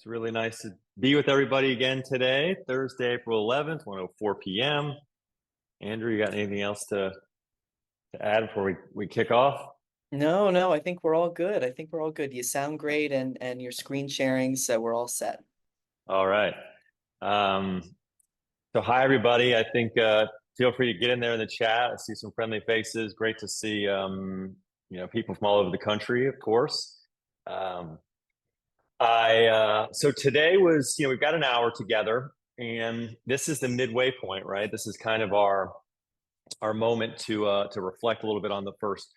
It's really nice to be with everybody again today, Thursday, April 11th, 1:04 p.m. Andrew, you got anything else to add before we kick off? No, no, I think we're all good. I think we're all good. You sound great and your screen sharing, so we're all set. All right. Um, so hi everybody. I think feel free to get in there in the chat. I see some friendly faces. Great to see people from all over the country, of course. Um, I so today was, we've got an hour together, and this is the midway point, right? This is kind of our moment to reflect a little bit on the first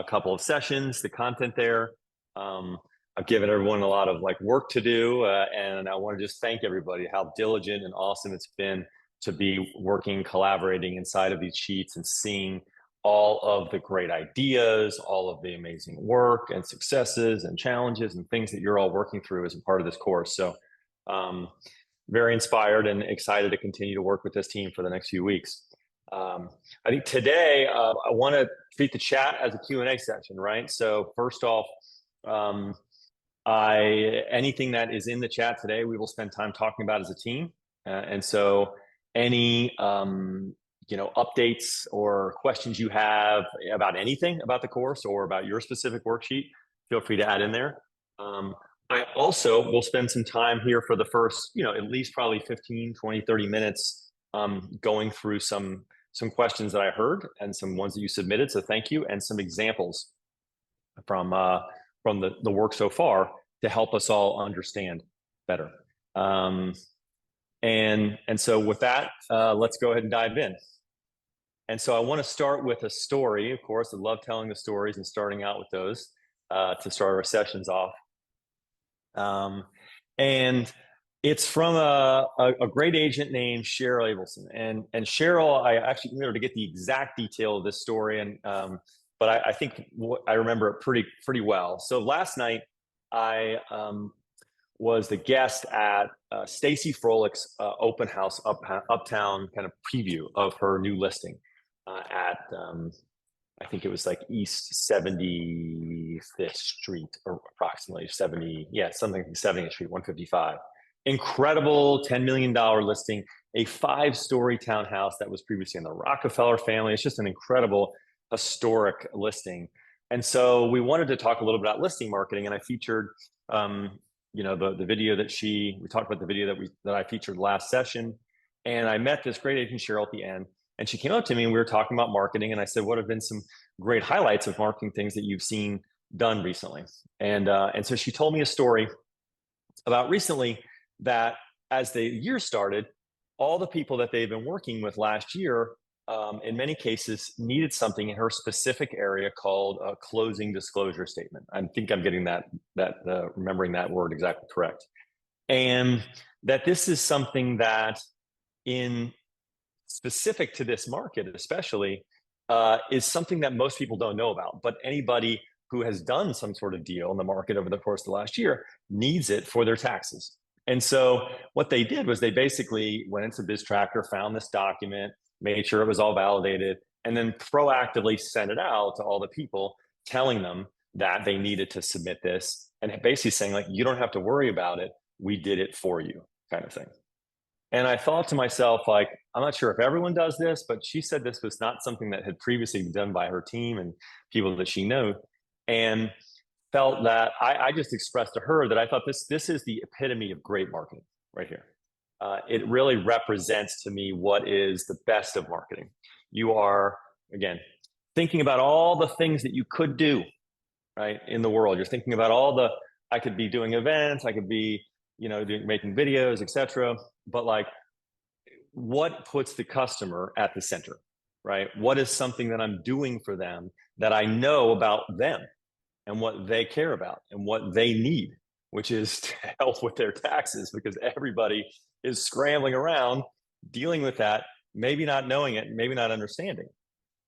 couple of sessions, the content there. Um, I've given everyone a lot of work to do, and I want to just thank everybody how diligent and awesome it's been to be working, collaborating inside of these sheets and seeing all of the great ideas, all of the amazing work and successes and challenges and things that you're all working through as a part of this course. So, um, very inspired and excited to continue to work with this team for the next few weeks. I think today I want to treat the chat as a Q&A session, right? So first off, anything that is in the chat today, we will spend time talking about as a team. And so any updates or questions you have about anything about the course or about your specific worksheet, feel free to add in there. I also will spend some time here for the first, at least probably 15, 20, 30 minutes going through some questions that I heard and some ones that you submitted. So thank you. And some examples from the work so far to help us all understand better. And so with that, let's go ahead and dive in. And so I want to start with a story. Of course, I love telling the stories and starting out with those to start our sessions off. And it's from a great agent named Cheryl Abelson. And Cheryl, I actually remember to get the exact detail of this story, but I think I remember it pretty well. So last night, I was the guest at Stacy Froelic's open house uptown kind of preview of her new listing at I think it was like East 75th Street, or approximately 70, something like 70th Street, 155. Incredible $10 million listing, a 5-story townhouse that was previously in the Rockefeller family. It's just an incredible historic listing. And so we wanted to talk a little bit about listing marketing, and I featured the video we talked about the video that I featured last session. And I met this great agent Cheryl at the end, and she came up to me and we were talking about marketing. And I said, what have been some great highlights of marketing things that you've seen done recently? And so she told me a story about recently that as the year started, all the people that they've been working with last year, in many cases, needed something in her specific area called a closing disclosure statement. I think I'm getting remembering that word exactly correct. And that this is something that in specific to this market, especially, is something that most people don't know about. But anybody who has done some sort of deal in the market over the course of the last year needs it for their taxes. And so what they did was they basically went into BizTracker, found this document, made sure it was all validated, and then proactively sent it out to all the people, telling them that they needed to submit this, and basically saying, you don't have to worry about it. We did it for you, kind of thing. And I thought to myself, I'm not sure if everyone does this, but she said this was not something that had previously been done by her team and people that she knew. And felt that I just expressed to her that I thought this is the epitome of great marketing right here. It really represents to me what is the best of marketing. You are, again, thinking about all the things that you could do, right, in the world. You're thinking about I could be doing events, I could be, making videos, etc. But what puts the customer at the center, right? What is something that I'm doing for them that I know about them and what they care about and what they need, which is to help with their taxes, because everybody is scrambling around dealing with that, maybe not knowing it, maybe not understanding.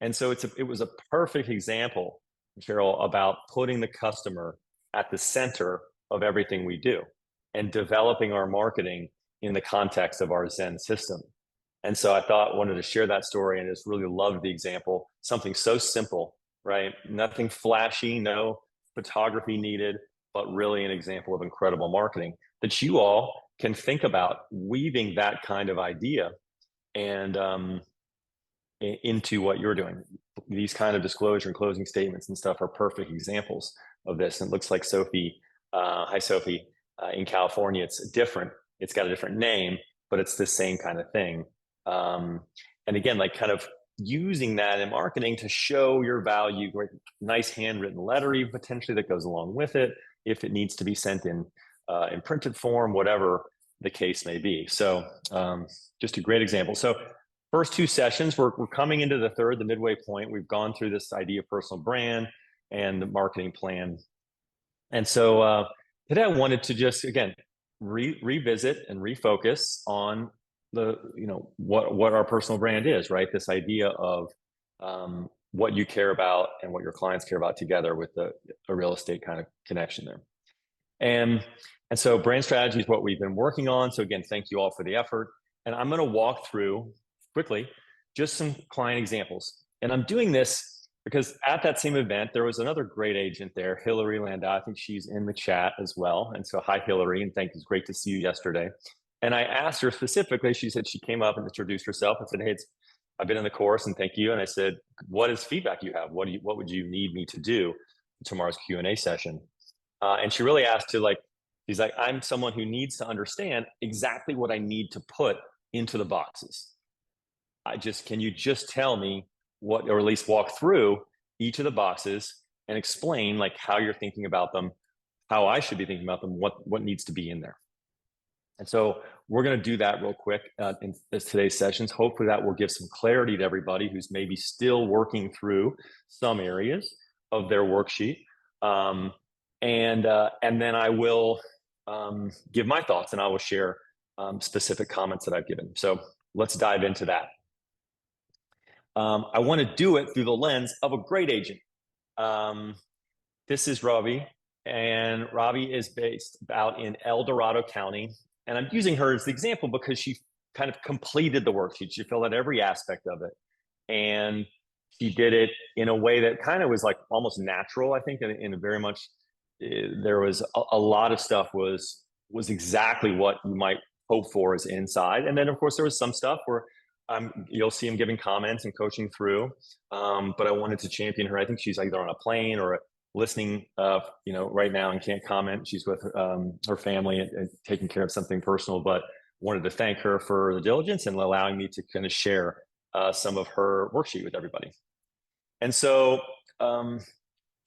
And so it was a perfect example, Cheryl, about putting the customer at the center of everything we do and developing our marketing in the context of our Zen system. And so I wanted to share that story, and just really loved the example. Something so simple, right? Nothing flashy, no photography needed, but really an example of incredible marketing that you all can think about weaving that kind of idea and into what you're doing. These kind of disclosure and closing statements and stuff are perfect examples of this. And it looks like Sophie, hi Sophie, in California, it's different. It's got a different name, but it's the same kind of thing. And again, like kind of using that in marketing to show your value, nice handwritten letter even potentially that goes along with it, if it needs to be sent in printed form, whatever the case may be. So just a great example. So first two sessions, we're coming into the third, the midway point. We've gone through this idea of personal brand and the marketing plan. And so today I wanted to just, again, revisit and refocus on the, what our personal brand is, right? This idea of what you care about and what your clients care about together with a real estate kind of connection there. And so brand strategy is what we've been working on. So again, thank you all for the effort. And I'm going to walk through quickly just some client examples. And I'm doing this because at that same event, there was another great agent there, Hillary Landau. I think she's in the chat as well. And so hi, Hillary, and thank you. It's great to see you yesterday. And I asked her specifically, she said she came up and introduced herself and said, hey, I've been in the course and thank you. And I said, what is feedback you have? What would you need me to do in tomorrow's Q&A session? And she really asked to she's like, I'm someone who needs to understand exactly what I need to put into the boxes. Can you just tell me what, or at least walk through each of the boxes and explain like how you're thinking about them, how I should be thinking about them, what needs to be in there. And so we're going to do that real quick in today's sessions. Hopefully that will give some clarity to everybody who's maybe still working through some areas of their worksheet. And then I will give my thoughts and I will share specific comments that I've given. So let's dive into that. I want to do it through the lens of a great agent. This is Ravi, and Ravi is based out in El Dorado County. And I'm using her as the example because she kind of completed the worksheet. She filled out every aspect of it. And she did it in a way that kind of was like almost natural, I think, in a very much, there was a lot of stuff was exactly what you might hope for is inside. And then of course there was some stuff where you'll see him giving comments and coaching through. But I wanted to champion her. I think she's either on a plane or listening, right now and can't comment. She's with her family and taking care of something personal, but wanted to thank her for the diligence and allowing me to kind of share some of her worksheet with everybody. And so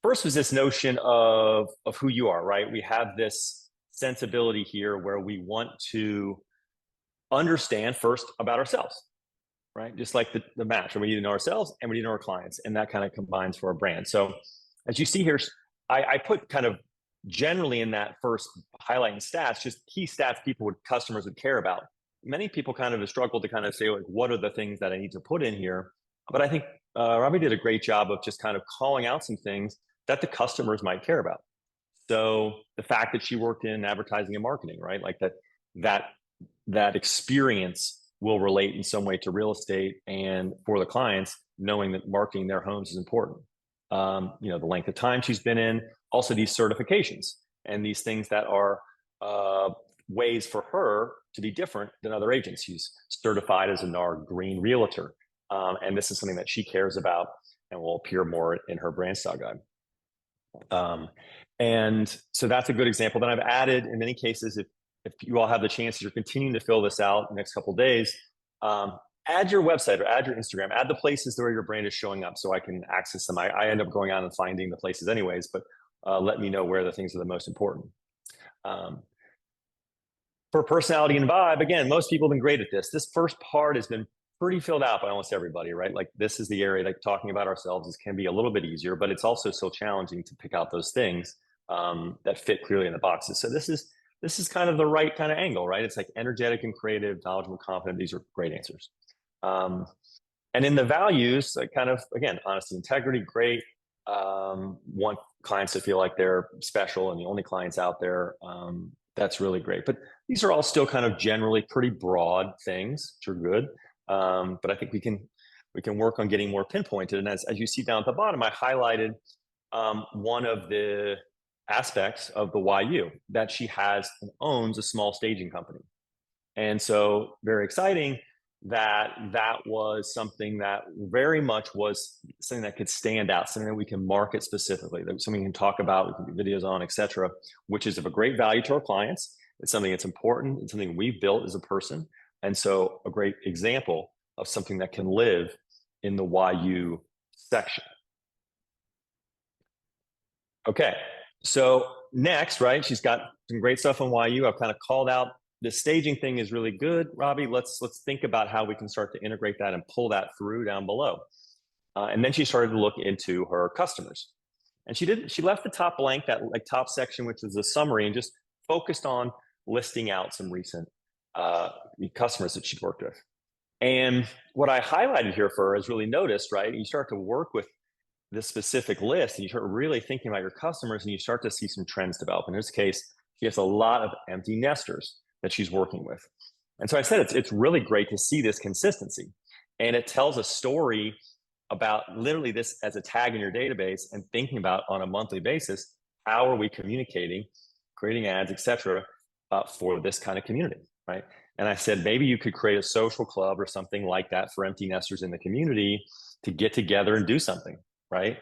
first was this notion of who you are, right? We have this sensibility here where we want to understand first about ourselves, right? Just like the match, and we need to know ourselves and we need to know our clients, and that kind of combines for our brand. So as you see here, I put kind of generally in that first highlighting stats, just key stats customers would care about. Many people kind of have struggled to kind of say, like, what are the things that I need to put in here? But I think Robbie did a great job of just kind of calling out some things that the customers might care about. So the fact that she worked in advertising and marketing, right? Like that experience will relate in some way to real estate, and for the clients, knowing that marketing their homes is important. The length of time she's been in, also these certifications and these things that are ways for her to be different than other agents. She's certified as a NAR Green Realtor. And this is something that she cares about and will appear more in her brand style guide. And so that's a good example. Then I've added, in many cases, if you all have the chance, you're continuing to fill this out the next couple of days, add your website or add your Instagram, add the places where your brand is showing up so I can access them. I end up going on and finding the places anyways, but let me know where the things are the most important. For personality and vibe, again, most people have been great at this. This first part has been pretty filled out by almost everybody, right? Like this is the area, like talking about ourselves can be a little bit easier, but it's also so challenging to pick out those things that fit clearly in the boxes. So this is kind of the right kind of angle, right? It's like energetic and creative, knowledgeable, confident. These are great answers. And in the values, like kind of, again, honesty, integrity, great. Want clients to feel like they're special and the only clients out there. That's really great. But these are all still kind of generally pretty broad things, which are good. But I think we can work on getting more pinpointed. And as you see down at the bottom, I highlighted one of the aspects of the YU, that she has and owns a small staging company. And so very exciting that that was something that very much was something that could stand out, something that we can market specifically, that something we can talk about, we can do videos on, et cetera, which is of a great value to our clients. It's something that's important. It's something we've built as a person. And so a great example of something that can live in the YU section. Okay, so next, right, she's got some great stuff on YU. I've kind of called out the staging thing is really good, Robbie. Let's think about how we can start to integrate that and pull that through down below. And then she started to look into her customers, and she left the top blank, that like top section, which was a summary, and just focused on listing out some recent customers that she'd worked with. And what I highlighted here for her is really noticed, right? You start to work with this specific list and you start really thinking about your customers and you start to see some trends develop. In this case, she has a lot of empty nesters that she's working with. And so I said, it's really great to see this consistency. And it tells a story about literally this as a tag in your database and thinking about on a monthly basis, how are we communicating, creating ads, et cetera, for this kind of community, right? And I said, maybe you could create a social club or something like that for empty nesters in the community to get together and do something, right?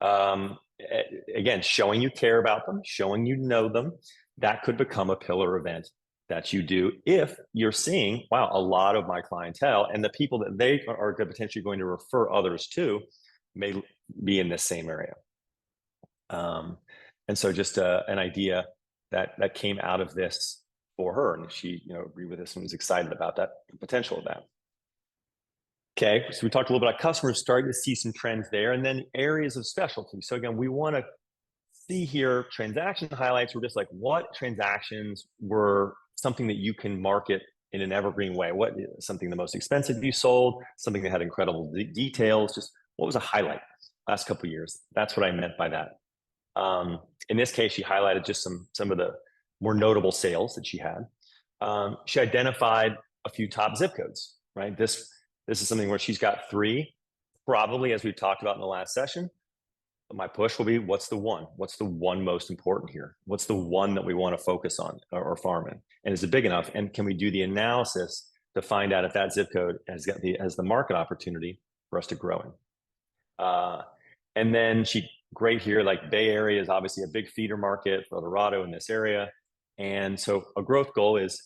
Again, showing you care about them, showing you know them, that could become a pillar event that you do if you're seeing, wow, a lot of my clientele and the people that they are potentially going to refer others to may be in this same area. And so just an idea that came out of this for her, and she agreed with this and was excited about that, the potential of that. Okay, so we talked a little bit about customers, starting to see some trends there, and then areas of specialty. So again, we want to see here transaction highlights. We're just like, what transactions were something that you can market in an evergreen way? What something the most expensive you sold, something that had incredible details, just what was a highlight last couple of years? That's what I meant by that. In this case, she highlighted just some of the more notable sales that she had. She identified a few top zip codes, right? This is something where she's got 3, probably, as we've talked about in the last session. My push will be, what's the one? What's the one most important here? What's the one that we want to focus on or farm in? And is it big enough? And can we do the analysis to find out if that zip code has the market opportunity for us to grow in? And then great here, like Bay Area is obviously a big feeder market for Eldorado in this area. And so a growth goal is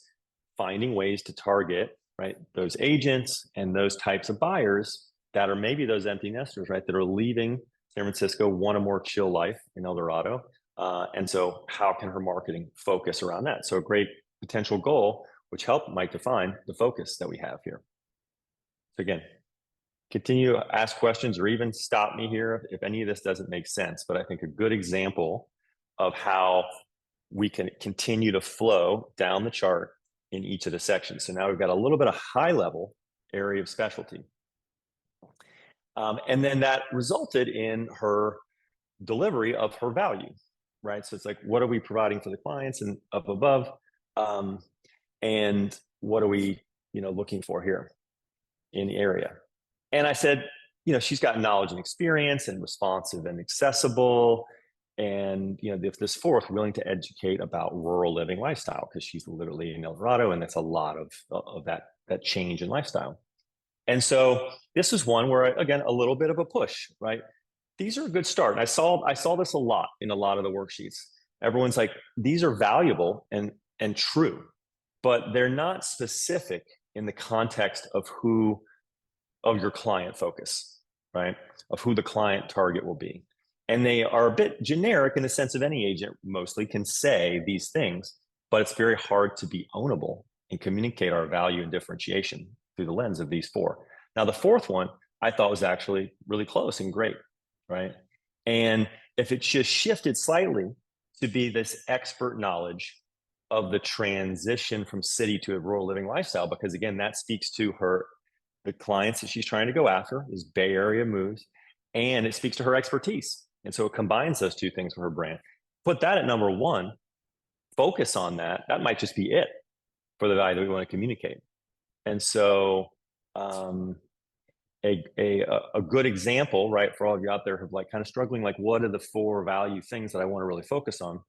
finding ways to target, right, those agents and those types of buyers that are maybe those empty nesters, right, that are leaving San Francisco, want a more chill life in El Dorado. And so how can her marketing focus around that? So a great potential goal, which might define the focus that we have here. So again, continue to ask questions or even stop me here if any of this doesn't make sense. But I think a good example of how we can continue to flow down the chart in each of the sections. So now we've got a little bit of high level area of specialty. And then that resulted in her delivery of her value, right? So it's like, what are we providing for the clients and up above? And what are we, looking for here in the area? And I said, she's got knowledge and experience and responsive and accessible. And, this 4th, willing to educate about rural living lifestyle, because she's literally in El Dorado and that's a lot of that change in lifestyle. And so this is one where, again, a little bit of a push, right? These are a good start. I saw this a lot in a lot of the worksheets. Everyone's like, these are valuable and true, but they're not specific in the context of your client focus, right? Of who the client target will be. And they are a bit generic in the sense of any agent mostly can say these things, but it's very hard to be ownable and communicate our value and differentiation through the lens of these 4. Now, the 4th one I thought was actually really close and great, right? And if it just shifted slightly to be this expert knowledge of the transition from city to a rural living lifestyle, because again, that speaks to the clients that she's trying to go after, is Bay Area moves, and it speaks to her expertise. And so it combines those 2 things for her brand. Put that at number 1, focus on that. That might just be it for the value that we want to communicate. And so a good example, right, for all of you out there who like kind of struggling, like what are the 4 value things that I want to really focus on?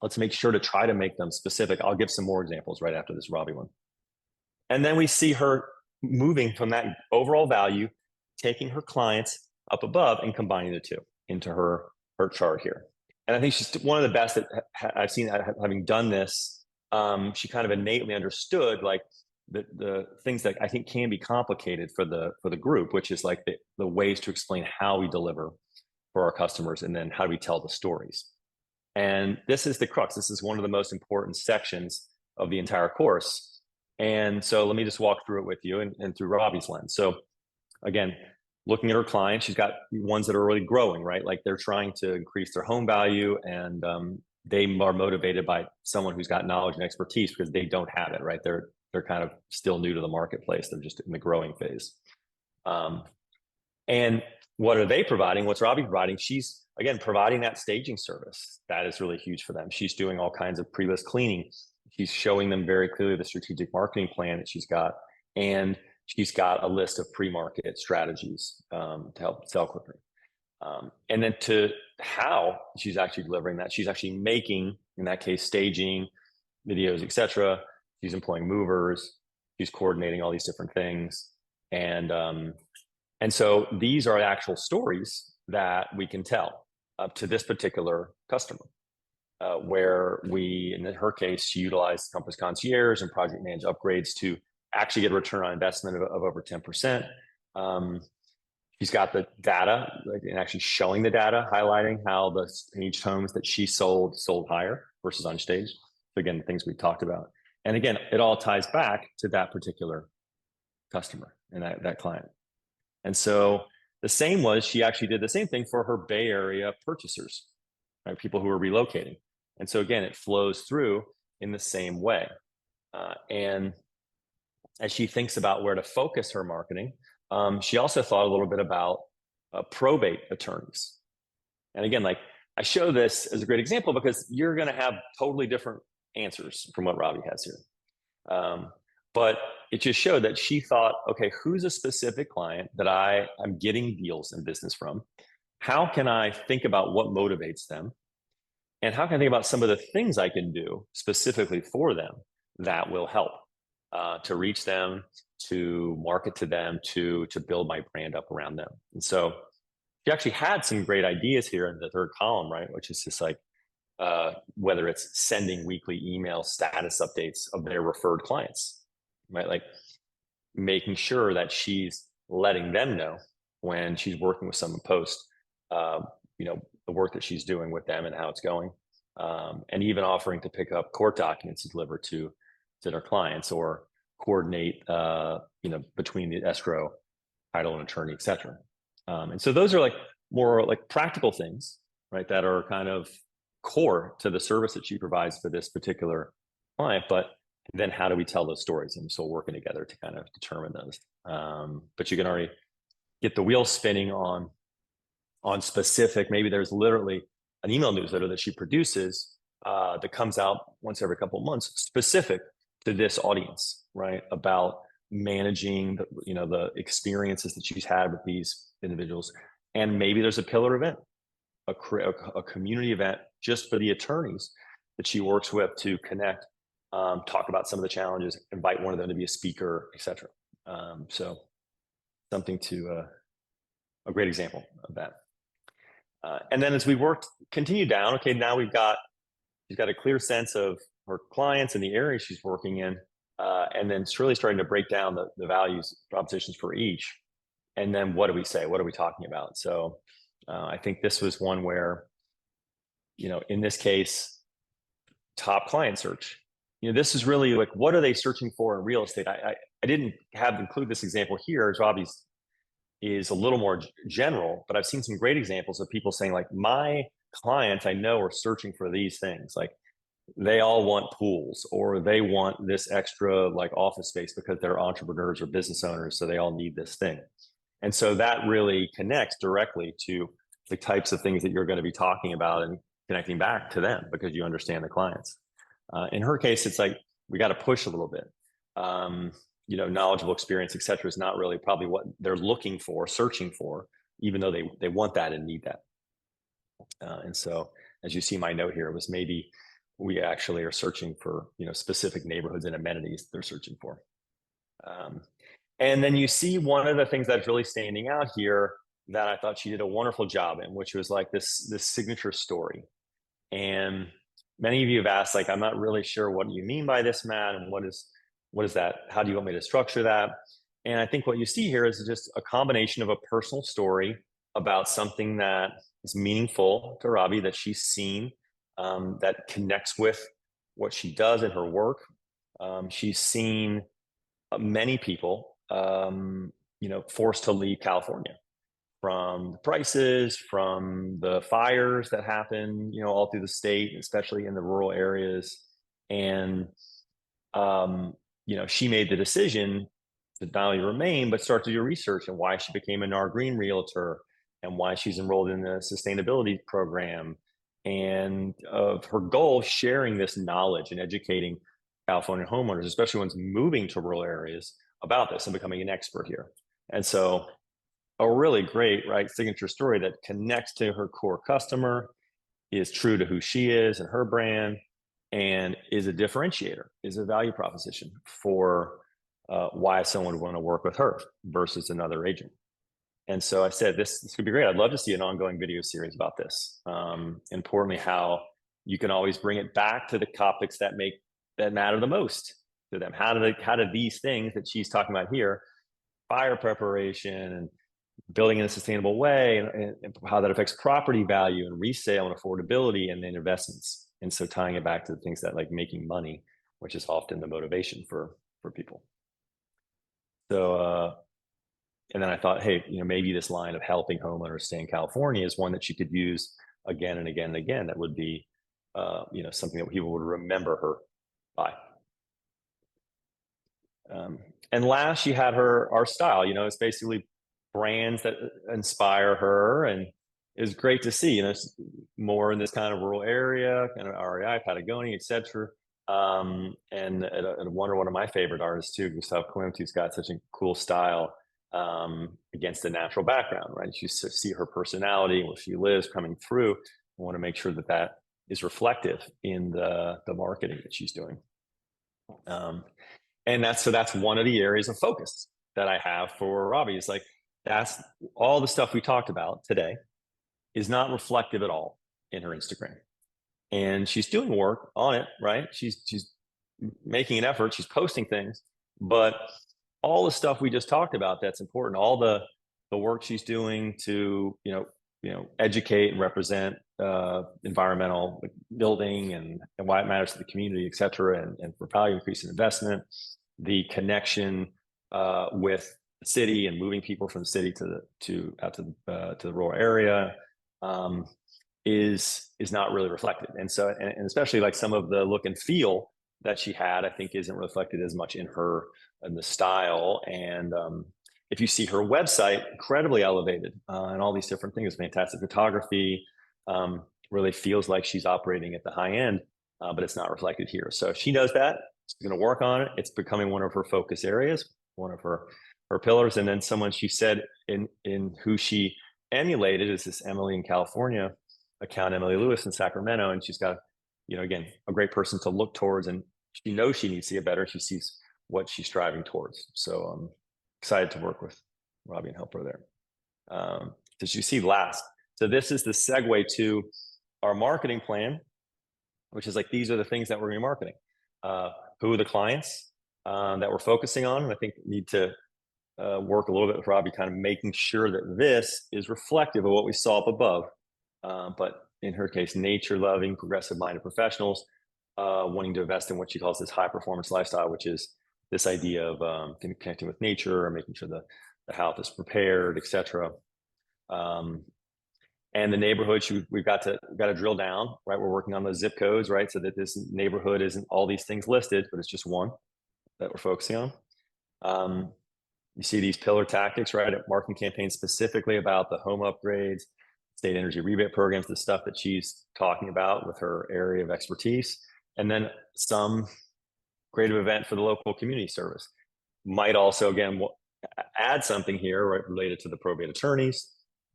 Let's make sure to try to make them specific. I'll give some more examples right after this Robbie one. And then we see her moving from that overall value, taking her clients up above and combining the two into her chart here. And I think she's one of the best that I've seen having done this. She kind of innately understood like the things that I think can be complicated for the group, which is like the ways to explain how we deliver for our customers and then how do we tell the stories. And this is the crux. This is one of the most important sections of the entire course. And so let me just walk through it with you and through Robbie's lens. So again, looking at her clients, she's got ones that are really growing, right? Like they're trying to increase their home value and they are motivated by someone who's got knowledge and expertise because they don't have it, right? They're kind of still new to the marketplace. They're just in the growing phase. And what are they providing? What's Robbie providing? She's, again, providing that staging service. That is really huge for them. She's doing all kinds of pre-list cleaning. She's showing them very clearly the strategic marketing plan that she's got. And she's got a list of pre-market strategies to help sell quicker. And then to how she's actually delivering that, she's actually making, in that case, staging, videos, etc. She's employing movers. She's coordinating all these different things. And so these are actual stories that we can tell to this particular customer, where we, in her case, she utilized Compass Concierge and Project Manage upgrades to actually get a return on investment of over 10%. She's got the data and actually showing the data, highlighting how the staged homes that she sold higher versus unstaged. So again, things we talked about. And again, it all ties back to that particular customer and that client. And so the same was, she actually did the same thing for her Bay Area purchasers, right? People who are relocating. And so again, it flows through in the same way. And as she thinks about where to focus her marketing, she also thought a little bit about probate attorneys. And again, like I show this as a great example because you're going to have totally different answers from what Robbie has here. But it just showed that she thought, okay, who's a specific client that I'm getting deals in business from? How can I think about what motivates them? And how can I think about some of the things I can do specifically for them that will help to reach them, to market to them, to build my brand up around them? And so she actually had some great ideas here in the third column, right? Which is just like, whether it's sending weekly email status updates of their referred clients, right? Like making sure that she's letting them know when she's working with someone post, the work that she's doing with them and how it's going. And even offering to pick up court documents to deliver to their clients or coordinate, between the escrow, title and attorney, et cetera. And so those are like more like practical things, right? That are kind of core to the service that she provides for this particular client. But then how do we tell those stories? And so working together to kind of determine those. But you can already get the wheel spinning on specific, maybe there's literally an email newsletter that she produces that comes out once every couple of months, specific to this audience, right? About managing the experiences that she's had with these individuals. And maybe there's a pillar event, a community event just for the attorneys that she works with to connect, talk about some of the challenges, invite one of them to be a speaker, etc. So something to a great example of that. And then as we continue down, okay, now she's got a clear sense of her clients and the areas she's working in, and then it's really starting to break down the values propositions for each. And then what do we say? What are we talking about? So I think this was one where, in this case, top client search. This is really like, what are they searching for in real estate? I didn't include this example here, as Robbie's is a little more general, but I've seen some great examples of people saying like, my clients I know are searching for these things. Like they all want pools, or they want this extra like office space because they're entrepreneurs or business owners. So they all need this thing. And so that really connects directly to the types of things that you're going to be talking about and connecting back to them because you understand the clients. In her case, it's like, we got to push a little bit. knowledgeable experience, et cetera, is not really probably what they're looking for, searching for, even though they want that and need that. And so, as you see my note here, it was maybe we actually are searching for, specific neighborhoods and amenities they're searching for. And then you see one of the things that's really standing out here that I thought she did a wonderful job in, which was like this signature story. And many of you have asked, like, I'm not really sure what you mean by this, Matt, and what is that? How do you want me to structure that? And I think what you see here is just a combination of a personal story about something that is meaningful to Robbie, that she's seen, that connects with what she does in her work. She's seen many people, forced to leave California, from the prices, from the fires that happen, all through the state, especially in the rural areas. And, she made the decision to not only remain, but start to do research, and why she became a NAR Green realtor, and why she's enrolled in the sustainability program, and of her goal, sharing this knowledge and educating California homeowners, especially ones moving to rural areas, about this and becoming an expert here. And so a really great, right, signature story that connects to her core customer, is true to who she is and her brand, and is a differentiator, is a value proposition for why someone would want to work with her versus another agent. And so I said, this could be great. I'd love to see an ongoing video series about this. Importantly, how you can always bring it back to the topics that matter the most to them. How do these things that she's talking about here, fire preparation and building in a sustainable way, and how that affects property value and resale and affordability and then investments. And so tying it back to the things that, like, making money, which is often the motivation for people. So, and then I thought, hey, maybe this line of helping homeowners stay in California is one that you could use again and again and again. That would be, something that people would remember her by. And last, she had our style. It's basically brands that inspire her, and it's great to see. It's more in this kind of rural area, kind of REI, Patagonia, etc. And one of my favorite artists too, Gustav Klimt, who's got such a cool style, against the natural background, right? You see her personality, where she lives, coming through. I want to make sure that is reflective in the marketing that she's doing. And that's one of the areas of focus that I have for Robbie. Is like, that's all the stuff we talked about today is not reflective at all in her Instagram. And she's doing work on it, right? She's making an effort, she's posting things, but all the stuff we just talked about that's important, all the work she's doing to, educate and represent environmental building and why it matters to the community, et cetera, and for value increase in investment, the connection with the city and moving people from the city to the rural area, is not really reflected. And so, and especially like some of the look and feel that she had, I think isn't reflected as much in the style. And if you see her website, incredibly elevated, and all these different things, fantastic photography, really feels like she's operating at the high end, but it's not reflected here. So if she does that, she's going to work on it. It's becoming one of her focus areas, one of her pillars. And then someone she said in who she emulated is this Emily in California account, Emily Lewis in Sacramento. And she's got, again, a great person to look towards, and she knows she needs to get better. She sees what she's striving towards. So I'm excited to work with Robbie and help her there. Did you see last? So this is the segue to our marketing plan, which is like, these are the things that we're going to be marketing. Who are the clients that we're focusing on? And I think we need to work a little bit with Robbie, kind of making sure that this is reflective of what we saw up above. But in her case, nature-loving, progressive-minded professionals wanting to invest in what she calls this high-performance lifestyle, which is this idea of connecting with nature, or making sure the house is prepared, etc. And the neighborhood, we've got to drill down, right? We're working on those zip codes, right? So that this neighborhood isn't all these things listed, but it's just one that we're focusing on. You see these pillar tactics, right? Marketing campaigns specifically about the home upgrades, state energy rebate programs, the stuff that she's talking about with her area of expertise. And then some creative event for the local community service. might also, again, add something here, right, related to the probate attorneys,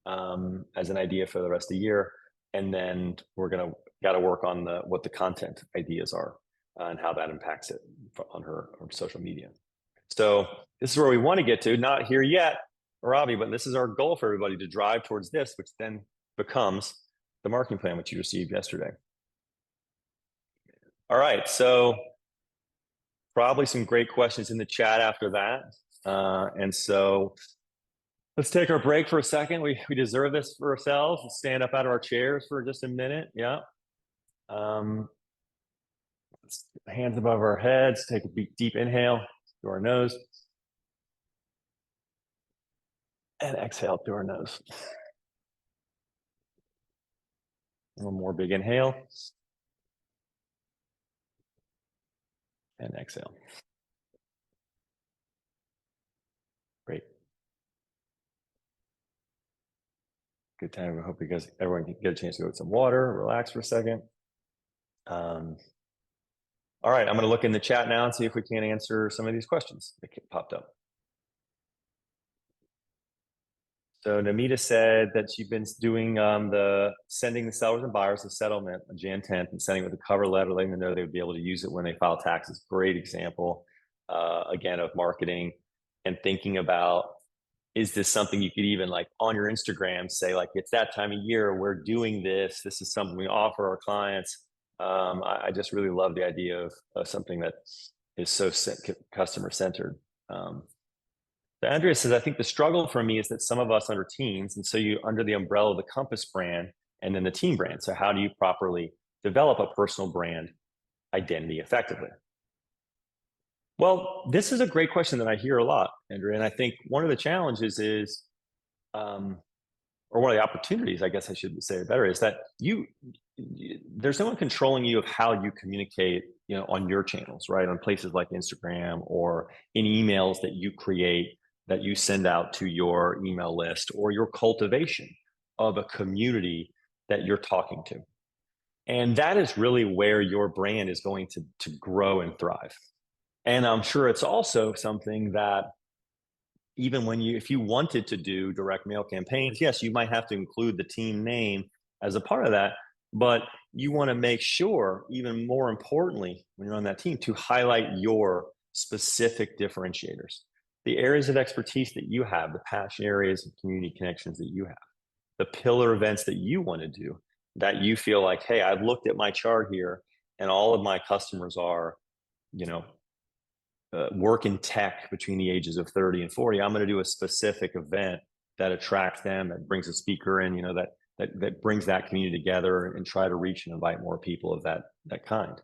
as an idea for the rest of the year. And then we're got to work on what the content ideas are, and how that impacts it on her social media. So this is where we want to get to, not here yet, Robbie, but this is our goal for everybody, to drive towards this, which then becomes the marketing plan, which you received yesterday. All right, so probably some great questions in the chat after that. And so let's take our break for a second. We deserve this for ourselves. Let's stand up out of our chairs for just a minute. Yeah. Hands above our heads. Take a deep inhale through our nose. And exhale through our nose. One more big inhale. And exhale. Great. Good time. I hope everyone can get a chance to go get some water, relax for a second. All right, I'm going to look in the chat now and see if we can answer some of these questions that popped up. So Namita said that she'd been doing sending the sellers and buyers a settlement on Jan 10th and sending with a cover letter, letting them know they would be able to use it when they file taxes. Great example, again, of marketing and thinking about, is this something you could even, like, on your Instagram say, like, it's that time of year, we're doing this. This is something we offer our clients. I just really love the idea of something that is so customer centered. So Andrea says, I think the struggle for me is that some of us under teams, and so you under the umbrella of the Compass brand and then the team brand. So how do you properly develop a personal brand identity effectively? Well, this is a great question that I hear a lot, Andrea. And I think one of the challenges is, or one of the opportunities, I guess I should say it better, is that there's no one controlling you of how you communicate, on your channels, right? On places like Instagram, or in emails that you create, that you send out to your email list, or your cultivation of a community that you're talking to. And that is really where your brand is going to grow and thrive. And I'm sure it's also something that, even if you wanted to do direct mail campaigns, yes, you might have to include the team name as a part of that, but you want to make sure, even more importantly, when you're on that team, to highlight your specific differentiators, the areas of expertise that you have, the passion areas and community connections that you have, the pillar events that you want to do, that you feel like, hey, I've looked at my chart here and all of my customers are, work in tech between the ages of 30 and 40. I'm going to do a specific event that attracts them, that brings a speaker in, that brings that community together, and try to reach and invite more people of that kind.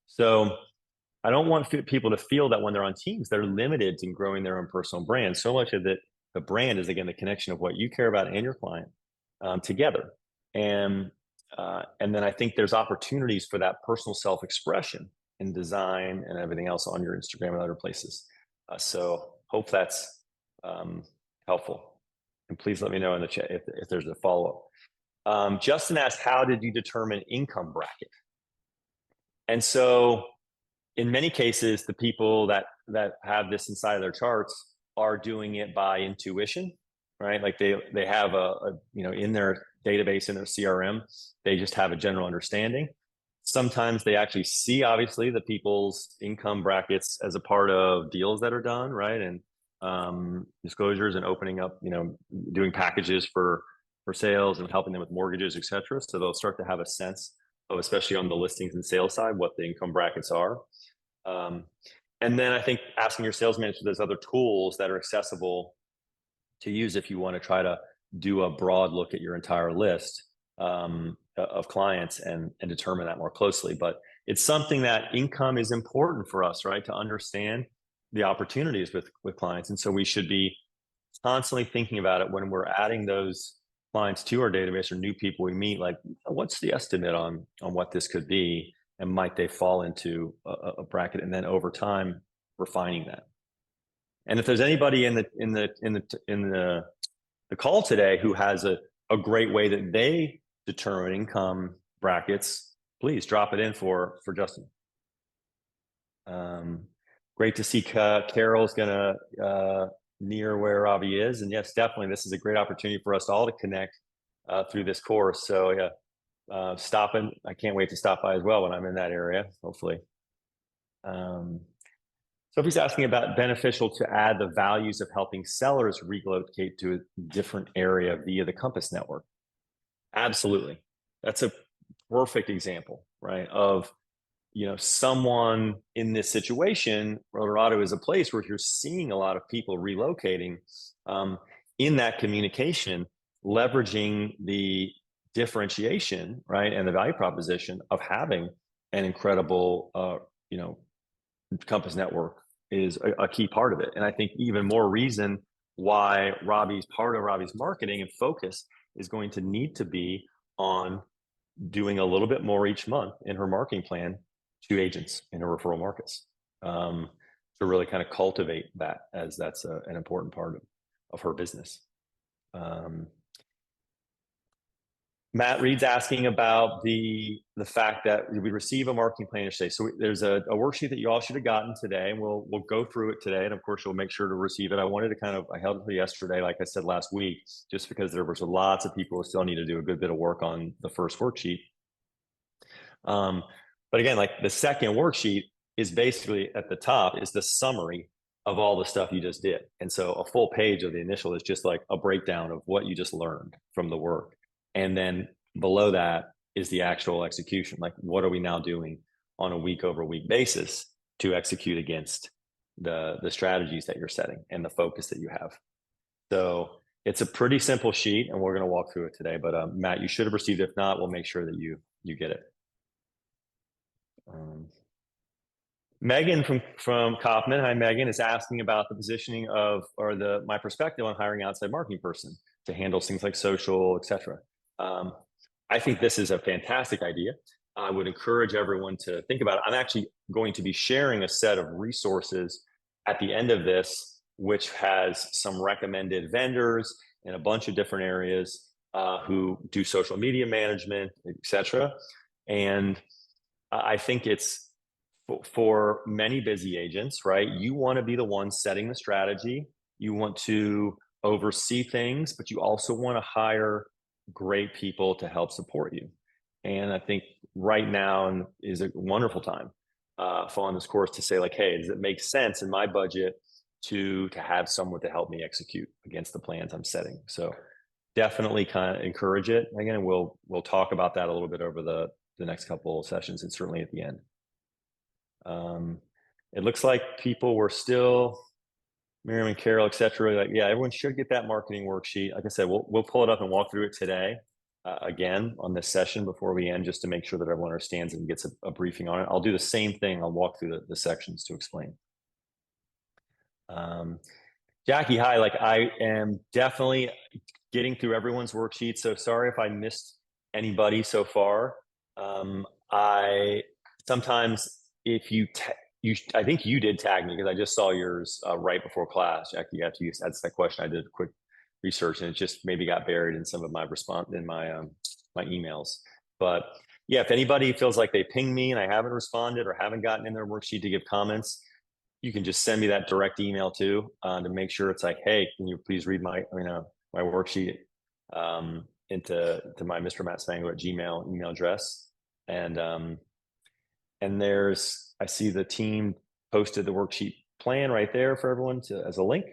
So I don't want people to feel that when they're on teams, they're limited in growing their own personal brand. So much of the brand is, again, the connection of what you care about and your client together. And then I think there's opportunities for that personal self-expression in design and everything else on your Instagram and other places. So hope that's helpful. And please let me know in the chat if there's a follow-up. Justin asked, how did you determine income bracket? And so in many cases, the people that have this inside of their charts are doing it by intuition, right? Like they have in their database, in their CRM, they just have a general understanding. Sometimes they actually see, obviously, the people's income brackets as a part of deals that are done, right? And disclosures and opening up, doing packages for sales and helping them with mortgages, et cetera. So they'll start to have a sense of, especially on the listings and sales side, what the income brackets are. And then I think asking your sales manager, there's other tools that are accessible to use if you want to try to do a broad look at your entire list of clients and determine that more closely. But it's something that income is important for us, right? To understand the opportunities with clients. And so we should be constantly thinking about it when we're adding those clients to our database, or new people we meet, like, what's the estimate on what this could be? And might they fall into a bracket? And then over time, refining that. And if there's anybody in the call today who has a great way that they determine income brackets, please drop it in for Justin. Great to see Carol's gonna near where Robbie is, and yes, definitely, this is a great opportunity for us all to connect through this course. So yeah, stopping. I can't wait to stop by as well when I'm in that area. Hopefully. Um, Sophie's asking about beneficial to add the values of helping sellers relocate to a different area via the Compass network. Absolutely, that's a perfect example, right? Of someone in this situation. Colorado is a place where you're seeing a lot of people relocating. Um, in that communication, leveraging the differentiation, right, and the value proposition of having an incredible, Compass network is a key part of it. And I think even more reason why part of Robbie's marketing and focus is going to need to be on doing a little bit more each month in her marketing plan to agents in her referral markets, to really kind of cultivate that, as that's an important part of her business. Matt Reed's asking about the fact that we receive a marketing plan today. So there's a worksheet that you all should have gotten today, and we'll go through it today. And of course, you'll make sure to receive it. I wanted to I held it for yesterday, like I said last week, just because there was lots of people who still need to do a good bit of work on the first worksheet. But again, like the second worksheet is basically at the top is the summary of all the stuff you just did. And so a full page of the initial is just like a breakdown of what you just learned from the work. And then below that is the actual execution. Like, what are we now doing on a week over week basis to execute against the strategies that you're setting and the focus that you have? So it's a pretty simple sheet, and we're going to walk through it today. But Matt, you should have received it. If not, we'll make sure that you get it. Megan from Kaufman, hi Megan, is asking about the positioning of my perspective on hiring outside marketing person to handle things like social, etc. I think this is a fantastic idea. I would encourage everyone to think about it. I'm actually going to be sharing a set of resources at the end of this, which has some recommended vendors in a bunch of different areas who do social media management, etc. And I think it's for many busy agents, right? You want to be the one setting the strategy. You want to oversee things, but you also want to hire great people to help support you. And I think right now is a wonderful time following this course to say, like, hey, does it make sense in my budget to have someone to help me execute against the plans I'm setting? So definitely kind of encourage it. Again, we'll talk about that a little bit over the next couple of sessions, and certainly at the end. It looks like people were still, Miriam and Carol, etc. Like, yeah, everyone should get that marketing worksheet. Like I said, we'll pull it up and walk through it today again on this session before we end, just to make sure that everyone understands and gets a briefing on it. I'll do the same thing. I'll walk through the sections to explain. Jackie, hi. Like, I am definitely getting through everyone's worksheet, so sorry if I missed anybody so far. I sometimes, if I think you did tag me because I just saw yours right before class, Jackie. After you asked that question, I did a quick research, and it just maybe got buried in some of my my emails. But yeah, if anybody feels like they pinged me and I haven't responded or haven't gotten in their worksheet to give comments, you can just send me that direct email too to make sure it's like, hey, can you please read my worksheet into my Mr. Matt Spangler at Gmail email address. And I see the team posted the worksheet plan right there for everyone as a link.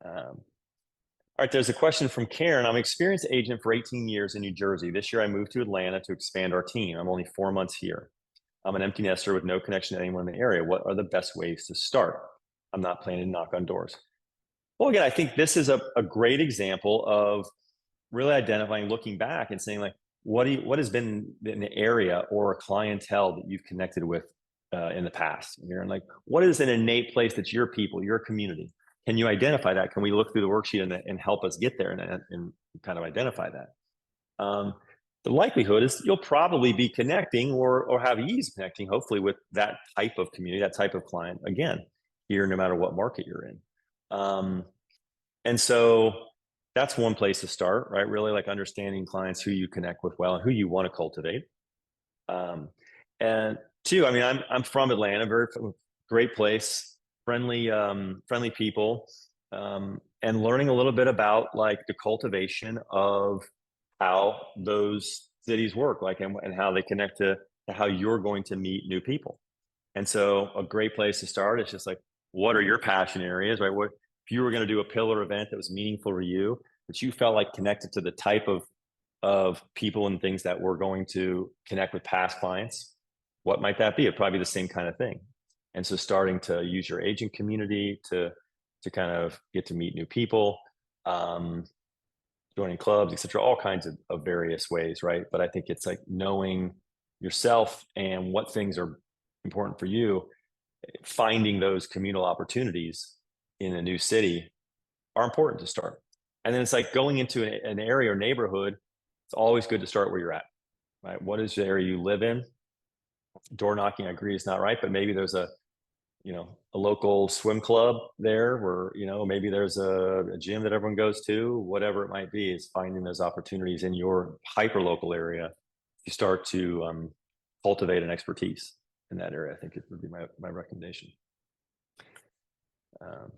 All right, there's a question from Karen. I'm an experienced agent for 18 years in New Jersey. This year I moved to Atlanta to expand our team. I'm only 4 months here. I'm an empty nester with no connection to anyone in the area. What are the best ways to start? I'm not planning to knock on doors. Well, again, I think this is a great example of really identifying, looking back and saying, like, what has been an area or a clientele that you've connected with in the past? And like, what is an innate place that's your people, your community? Can you identify that? Can we look through the worksheet and help us get there and kind of identify that? The likelihood is you'll probably be connecting or have ease connecting, hopefully, with that type of community, that type of client, again, here, no matter what market you're in. And so that's one place to start, right? Really, like, understanding clients who you connect with well and who you want to cultivate. And two, I mean, I'm from Atlanta, great place, friendly people, and learning a little bit about like the cultivation of how those cities work, like and how they connect to how you're going to meet new people. And so a great place to start is just like, what are your passion areas, right? What if you were going to do a pillar event that was meaningful for you, that you felt like connected to the type of people and things that were going to connect with past clients? What might that be? It'd probably be the same kind of thing. And so starting to use your agent community to kind of get to meet new people, um, joining clubs, etc., all kinds of various ways, right? But I think it's like knowing yourself and what things are important for you, finding those communal opportunities in a new city are important to start. And then it's like going into an area or neighborhood, it's always good to start where you're at, right? What is the area you live in? Door knocking, I agree, is not right, but maybe there's a local swim club there where, maybe there's a gym that everyone goes to, whatever it might be, is finding those opportunities in your hyper local area. You start to cultivate an expertise in that area. I think it would be my recommendation. Um,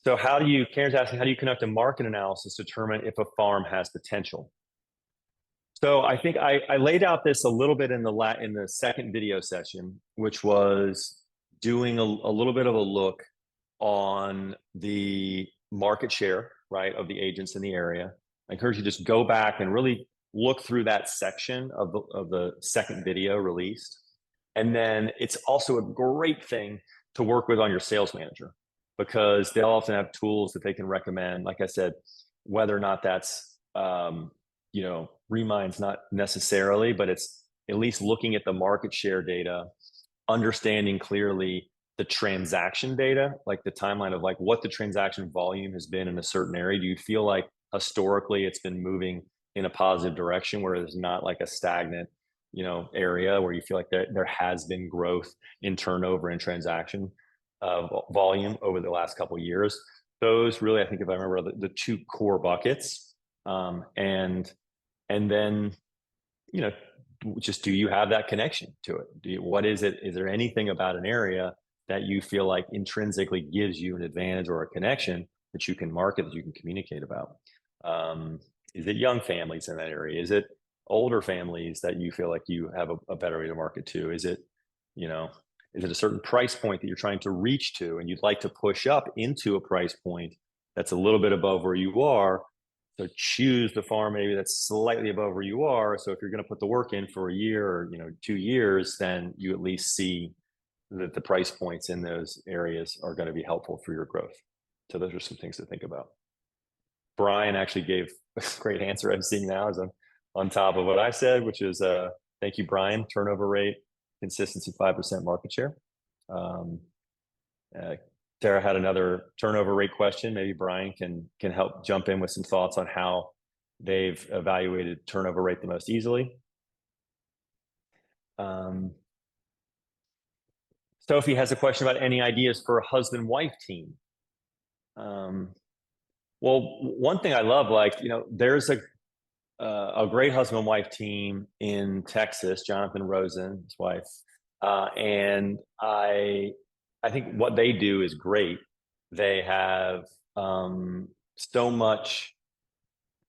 so Karen's asking, how do you conduct a market analysis to determine if a farm has potential? So I think I laid out this a little bit in the second video session, which was doing a little bit of a look on the market share, right, of the agents in the area. I encourage you to just go back and really look through that section of the second video released. And then it's also a great thing to work with on your sales manager, because they'll often have tools that they can recommend. Like I said, whether or not that's Remind's not necessarily, but it's at least looking at the market share data, understanding clearly the transaction data, like the timeline of like what the transaction volume has been in a certain area. Do you feel like historically it's been moving in a positive direction where there's not like a stagnant, area where you feel like there has been growth in turnover and transaction volume over the last couple of years? Those really, I think, if I remember, the two core buckets. And then, just do you have that connection to it? What is it? Is there anything about an area that you feel like intrinsically gives you an advantage or a connection that you can market, that you can communicate about? Is it young families in that area? Is it older families that you feel like you have a better way to market to? Is it a certain price point that you're trying to reach to and you'd like to push up into a price point that's a little bit above where you are? So choose the farm maybe that's slightly above where you are. So if you're going to put the work in for a year or 2 years, then you at least see that the price points in those areas are going to be helpful for your growth. So those are some things to think about. Brian actually gave a great answer I'm seeing now as I'm on top of what I said, which is thank you, Brian. Turnover rate, consistency, 5% market share. Tara had another turnover rate question. Maybe Brian can help jump in with some thoughts on how they've evaluated turnover rate the most easily. Sophie has a question about any ideas for a husband-wife team. Well, one thing I love, there's a great husband-wife team in Texas, Jonathan Rosen, his wife, and I think what they do is great. They have so much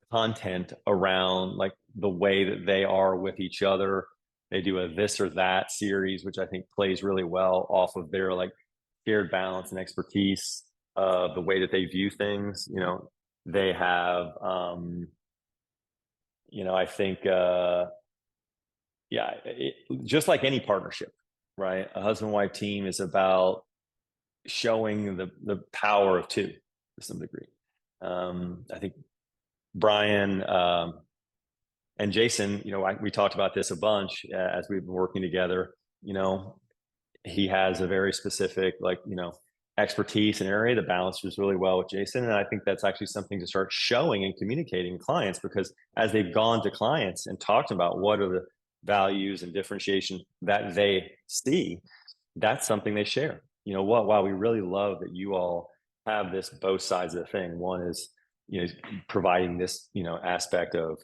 content around like the way that they are with each other. They do a this or that series, which I think plays really well off of their like shared balance and expertise of the way that they view things. They have, I think, just like any partnership, right? A husband-wife team is about showing the power of two to some degree. I think Brian and Jason, we talked about this a bunch as we've been working together. He has a very specific, expertise and area that balances really well with Jason. And I think that's actually something to start showing and communicating to clients, because as they've gone to clients and talked about what are the values and differentiation that they see, that's something they share. Wow, we really love that you all have this both sides of the thing. One is, providing this, aspect of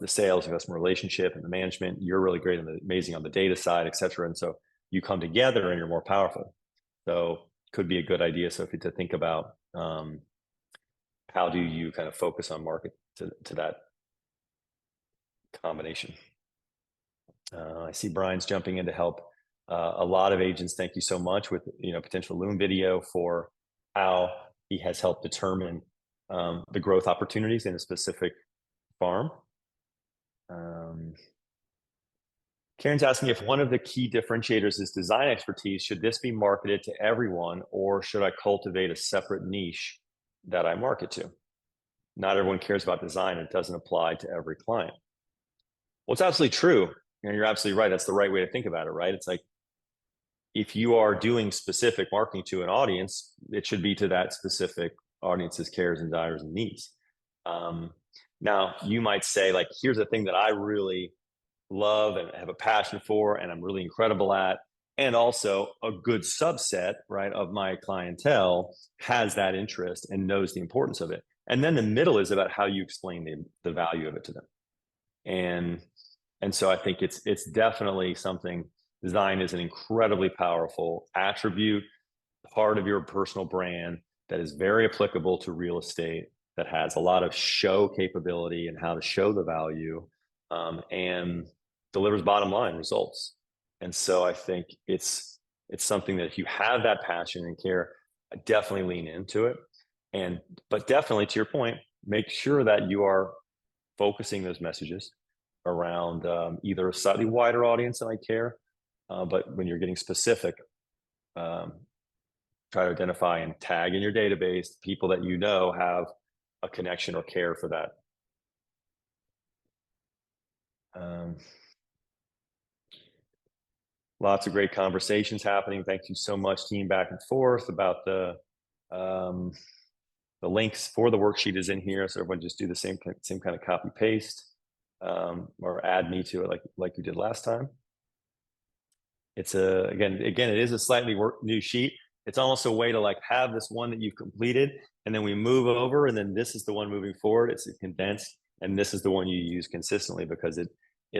the sales and customer relationship and the management. You're really great and amazing on the data side, et cetera. And so, you come together and you're more powerful. So could be a good idea, Sophie, to think about how do you kind of focus on market to that combination. I see Brian's jumping in to help. A lot of agents, thank you so much, with potential Loom video for how he has helped determine the growth opportunities in a specific farm. Karen's asking if one of the key differentiators is design expertise. Should this be marketed to everyone, or should I cultivate a separate niche that I market to? Not everyone cares about design. It doesn't apply to every client. Well, it's absolutely true. You're absolutely right. That's the right way to think about it, right? It's like, if you are doing specific marketing to an audience, it should be to that specific audience's cares and desires and needs. Now, you might say, like, here's the thing that I really love and have a passion for, and I'm really incredible at, and also a good subset, right, of my clientele has that interest and knows the importance of it. And then the middle is about how you explain the value of it to them. And so I think it's definitely something. Design is an incredibly powerful attribute, part of your personal brand, that is very applicable to real estate, that has a lot of show capability and how to show the value, and delivers bottom line results. And so I think it's something that if you have that passion and care, definitely lean into it. But definitely, to your point, make sure that you are focusing those messages around either a slightly wider audience than I care, but when you're getting specific, try to identify and tag in your database people that have a connection or care for that. Lots of great conversations happening. Thank you so much, team, back and forth about the links for the worksheet is in here, so everyone just do the same kind of copy paste, or add me to it like you did last time. It's again, it is a slightly new sheet. It's almost a way to like have this one that you've completed, and then we move over, and then this is the one moving forward. It's condensed, and this is the one you use consistently, because it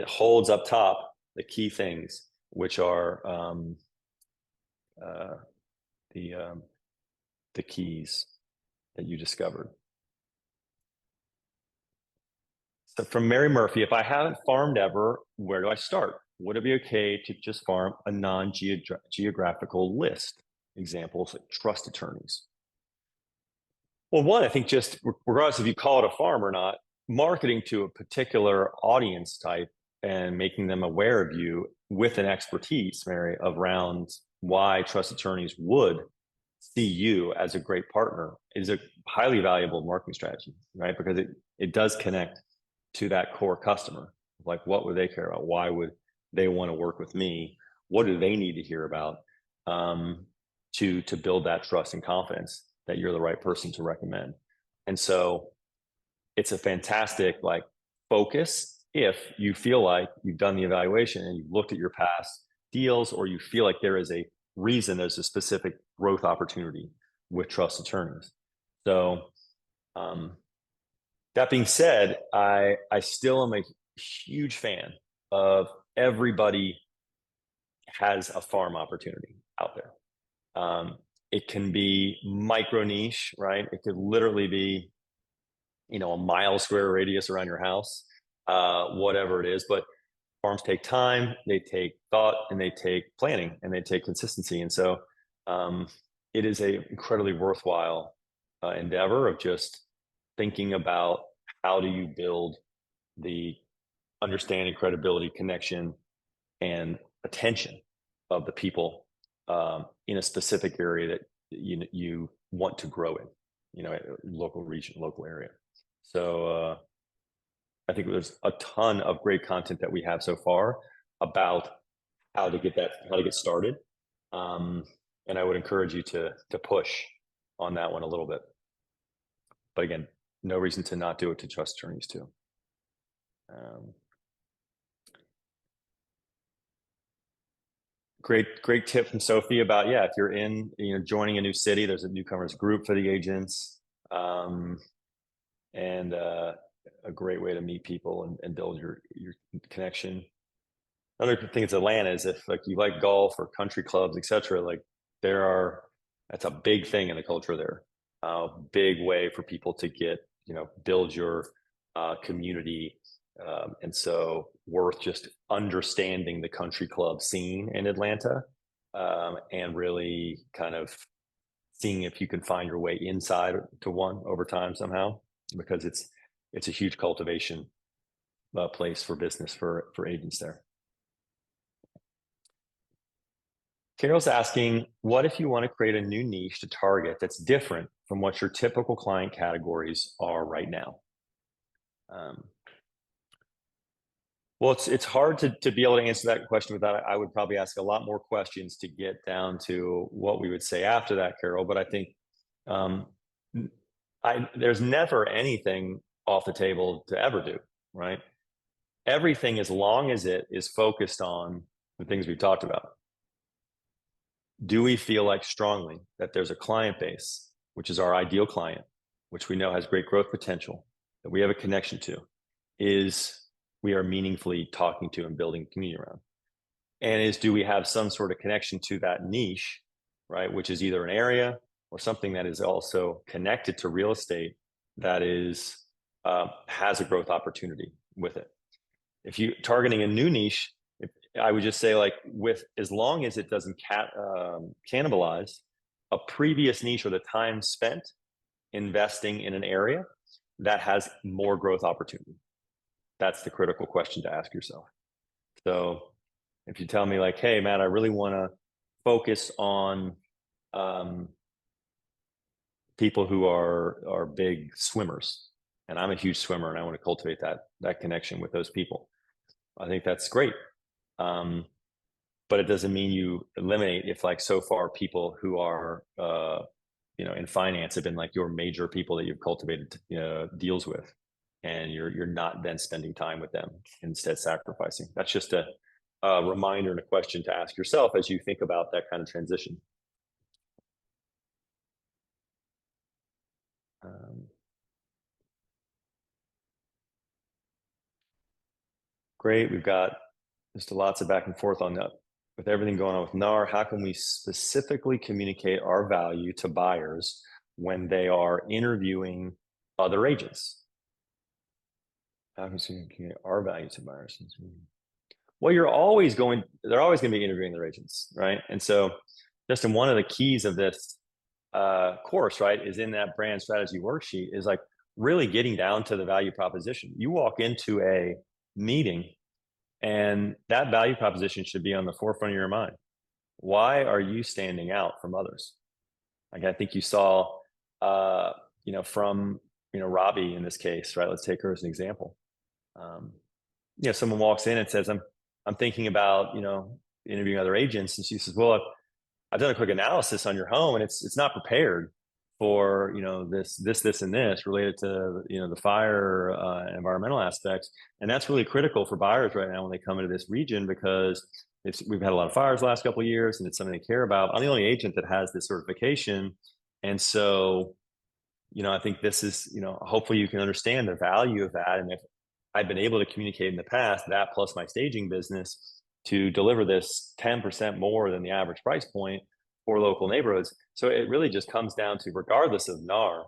holds up top the key things, which are the keys that you discovered. So from Mary Murphy, if I haven't farmed ever, where do I start? Would it be okay to just farm a non-geographical list? Examples like trust attorneys. Well, one, I think, just regardless if you call it a farm or not, marketing to a particular audience type and making them aware of you with an expertise, Mary, around why trust attorneys would see you as a great partner is a highly valuable marketing strategy, right? Because it does connect to that core customer. Like, what would they care about? Why would they want to work with me? What do they need to hear about to build that trust and confidence that you're the right person to recommend? And so it's a fantastic focus if you feel like you've done the evaluation and you've looked at your past deals, or you feel like there's a specific growth opportunity with trust attorneys. So that being said, I still am a huge fan of everybody has a farm opportunity out there. It can be micro niche, right? It could literally be, a mile square radius around your house, whatever it is. But farms take time, they take thought, and they take planning, and they take consistency. And so it is a incredibly worthwhile endeavor of just thinking about how do you build the understanding, credibility, connection, and attention of the people in a specific area that you want to grow in, local region, local area. So I think there's a ton of great content that we have so far about how to get started. And I would encourage you to push on that one a little bit. But again, no reason to not do it to trust attorneys too. Great tip from Sophie about, if you're joining a new city, there's a newcomers group for the agents, and a great way to meet people and build your connection. another thing that's Atlanta is if like you like golf or country clubs, etc. Like that's a big thing in the culture there. Big way for people to get, build your community. And so worth just understanding the country club scene in Atlanta, and really kind of seeing if you can find your way inside to one over time somehow, because it's a huge cultivation place for business for agents there. Carol's asking, what if you want to create a new niche to target that's different from what your typical client categories are right now? Well, it's hard to be able to answer that question without, I would probably ask a lot more questions to get down to what we would say after that, Carol. But I think there's never anything off the table to ever do, right? Everything, as long as it is focused on the things we've talked about. Do we feel like strongly that there's a client base, which is our ideal client, which we know has great growth potential, that we have a connection to, is we are meaningfully talking to and building community around? And do we have some sort of connection to that niche, right? Which is either an area or something that is also connected to real estate that is has a growth opportunity with it. If you targeting a new niche, I would just say, like, with as long as it doesn't cannibalize a previous niche or the time spent investing in an area that has more growth opportunity. That's the critical question to ask yourself. So if you tell me like, hey, Matt, I really want to focus on people who are big swimmers, and I'm a huge swimmer and I want to cultivate that connection with those people, I think that's great. But it doesn't mean you eliminate if, like, so far people who are in finance have been like your major people that you've cultivated deals with, and you're not then spending time with them, instead sacrificing. That's just a reminder and a question to ask yourself as you think about that kind of transition. Great. We've got just lots of back and forth on that. With everything going on with NAR, how can we specifically communicate our value to buyers when they are interviewing other agents? How can we communicate our value to buyers? Well, they're always going to be interviewing their agents, right? And so, Justin, one of the keys of this course, right, is in that brand strategy worksheet, is like really getting down to the value proposition. You walk into a meeting and that value proposition should be on the forefront of your mind. Why are you standing out from others? Like, I think you saw, from, Robbie in this case, right? Let's take her as an example. Someone walks in and says, I'm thinking about, interviewing other agents. And she says, well, I've done a quick analysis on your home and it's not prepared for, this and this related to, the fire and environmental aspects. And that's really critical for buyers right now when they come into this region, because we've had a lot of fires the last couple of years and it's something they care about. I'm the only agent that has this certification. And so, I think this is, hopefully you can understand the value of that. And if I've been able to communicate in the past that plus my staging business to deliver this 10% more than the average price point for local neighborhoods. So it really just comes down to, regardless of NAR,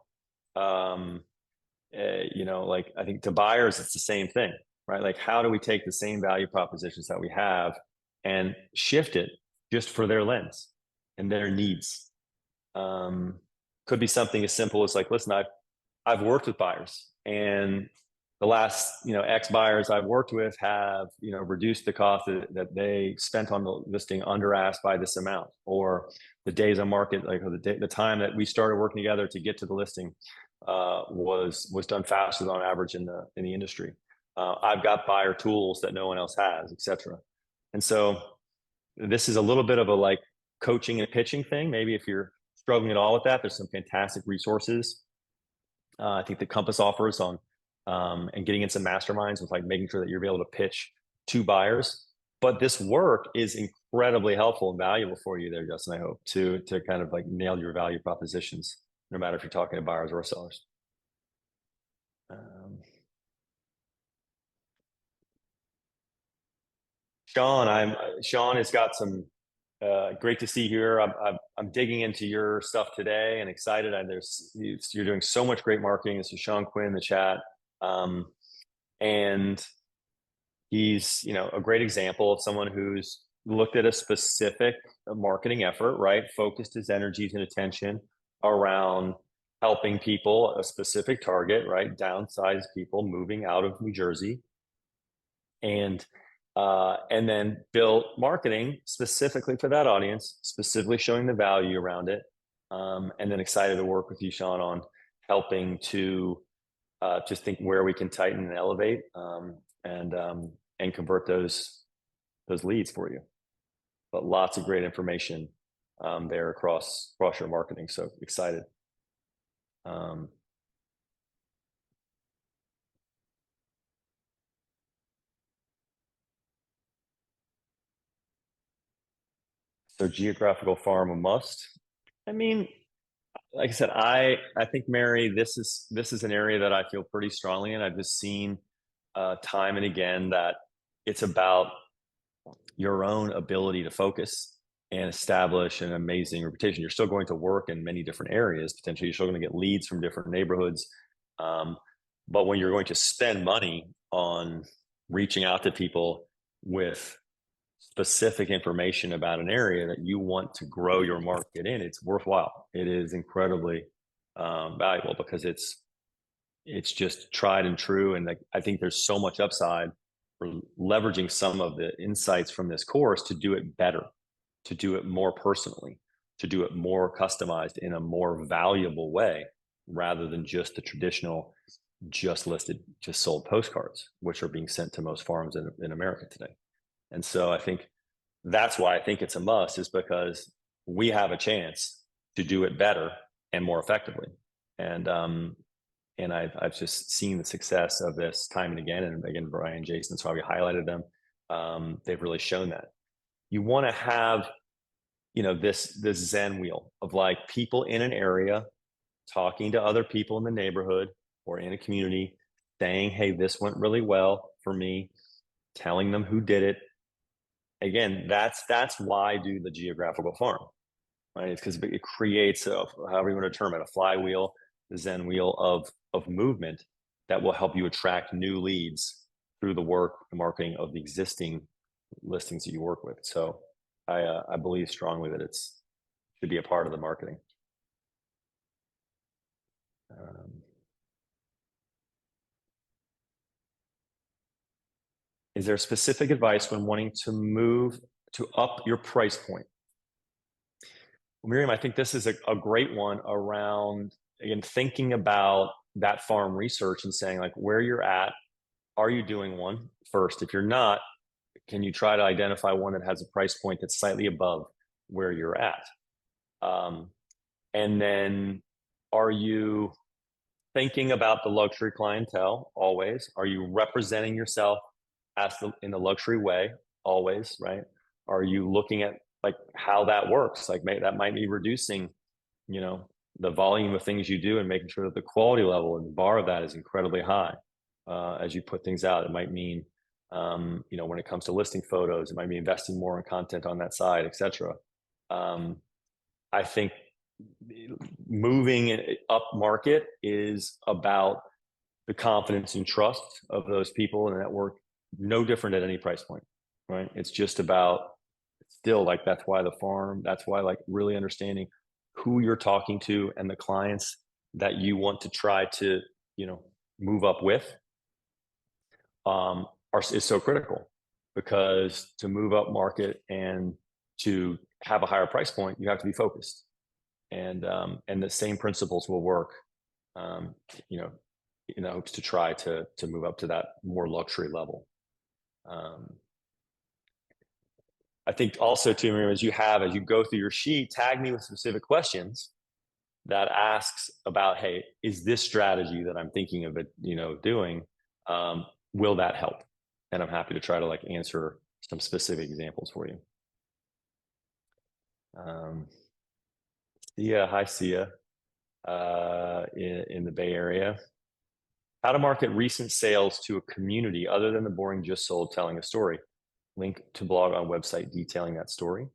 like, I think to buyers, it's the same thing, right? Like, how do we take the same value propositions that we have and shift it just for their lens and their needs? Could be something as simple as like, listen, I've worked with buyers, and the last, X buyers I've worked with have, reduced the cost that they spent on the listing under ask by this amount, or the days on market, like the time that we started working together to get to the listing was done faster than on average in the industry. I've got buyer tools that no one else has, etc. And so this is a little bit of a like coaching and pitching thing. Maybe if you're struggling at all with that, there's some fantastic resources. I think the Compass offers on, and getting in some masterminds with like making sure that you're able to pitch to buyers. But this work is incredibly helpful and valuable for you there, Justin, I hope, to kind of like nail your value propositions, no matter if you're talking to buyers or sellers. Sean has got some great to see you here. I'm digging into your stuff today and excited. You're doing so much great marketing. This is Sean Quinn in the chat, and he's a great example of someone who's looked at a specific marketing effort, right? Focused his energies and attention around helping people, a specific target, right? Downsized people moving out of New Jersey, and then built marketing specifically for that audience, specifically showing the value around it, and then excited to work with you, Sean, on helping to just think where we can tighten and elevate, and convert those leads for you. But lots of great information there across your marketing. So excited. So geographical farm a must. I mean, like I said, I think, Mary, this is an area that I feel pretty strongly in. I've just seen time and again that it's about your own ability to focus and establish an amazing reputation. You're still going to work in many different areas. Potentially, you're still going to get leads from different neighborhoods. But when you're going to spend money on reaching out to people with specific information about an area that you want to grow your market in, it's worthwhile. It is incredibly valuable because it's just tried and true. And I think there's so much upside for leveraging some of the insights from this course to do it better, to do it more personally, to do it more customized in a more valuable way, rather than just the traditional just listed, just sold postcards, which are being sent to most farms in America today. And so I think that's why I think it's a must, is because we have a chance to do it better and more effectively. And I've just seen the success of this time and again. And again, Brian, Jason, that's why we highlighted them. They've really shown that. You want to have, this Zen wheel of like people in an area talking to other people in the neighborhood or in a community, saying, hey, this went really well for me, telling them who did it. Again, that's why I do the geographical farm, right? It's because it creates however you want to term it, a flywheel, the Zen wheel of movement that will help you attract new leads through the work, the marketing of the existing listings that you work with. So I believe strongly that it's should be a part of the marketing. Is there specific advice when wanting to move to up your price point? Well, Miriam, I think this is a great one around, again, thinking about that farm research and saying, like, where you're at, are you doing one first? If you're not, can you try to identify one that has a price point that's slightly above where you're at? And then, are you thinking about the luxury clientele always? Are you representing yourself in the luxury way always, right? Are you looking at like how that works? Like that might be reducing, the volume of things you do and making sure that the quality level and the bar of that is incredibly high as you put things out. It might mean, when it comes to listing photos, it might be investing more in content on that side, etc. I think moving up market is about the confidence and trust of those people in the network, no different at any price point, right? It's just about still like, that's why the farm, that's why like really understanding who you're talking to and the clients that you want to try to, move up with is so critical, because to move up market and to have a higher price point, you have to be focused. And the same principles will work, to try to move up to that more luxury level. I think also too, Miriam, as you go through your sheet, tag me with specific questions that asks about, hey, is this strategy that I'm thinking of it, doing, will that help? And I'm happy to try to like answer some specific examples for you. Sia, hi Sia, in the Bay Area. How to market recent sales to a community other than the boring just sold telling a story. link to blog on website detailing that story.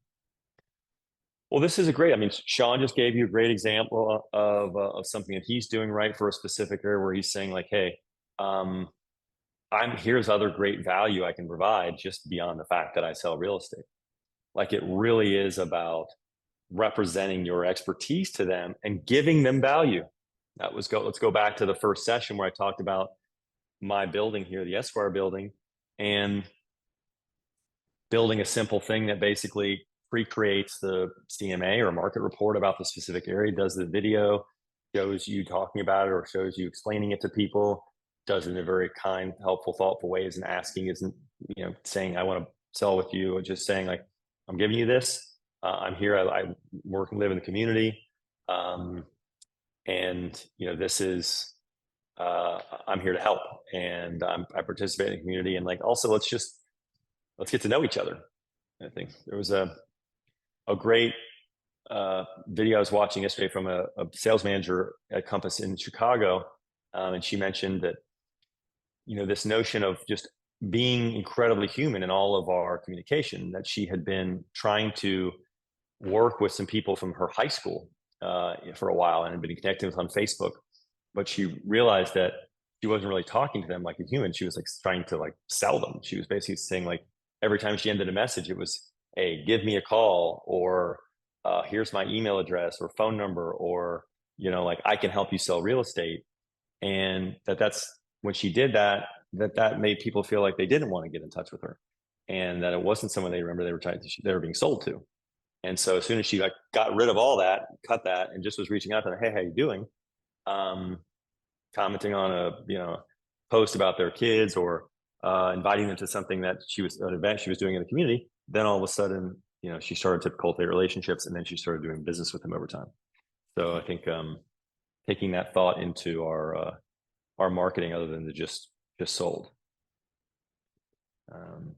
Well, this is a great, I mean, Sean just gave you a great example of something that he's doing right for a specific area where he's saying like, hey, here's other great value I can provide just beyond the fact that I sell real estate. Like it really is about representing your expertise to them and giving them value. Let's go back to the first session where I talked about my building here, the Esquire building, and building a simple thing that basically pre-creates the CMA or market report about the specific area, does the video, shows you talking about it or shows you explaining it to people, does it in a very kind, helpful, thoughtful ways, and asking isn't, saying I want to sell with you, or just saying like, I'm giving you this. I'm here. I work and live in the community. And this is, I'm here to help, and I participate in the community. And like, also let's get to know each other. I think there was a great video I was watching yesterday from a sales manager at Compass in Chicago. And she mentioned that, this notion of just being incredibly human in all of our communication, that she had been trying to work with some people from her high school for a while and had been connecting with on Facebook. But she realized that she wasn't really talking to them like a human. She was like trying to like sell them. She was basically saying like every time she ended a message, it was, hey, give me a call, or here's my email address or phone number, or, like I can help you sell real estate. And that's when she did that, that made people feel like they didn't want to get in touch with her, and that it wasn't someone they remember they were being sold to. And so as soon as she like got rid of all that, cut that, and just was reaching out to them, hey, how you doing? Commenting on a post about their kids, or inviting them to something that an event she was doing in the community, then all of a sudden, she started to cultivate relationships, and then she started doing business with them over time. So I think taking that thought into our marketing, other than to just sold, and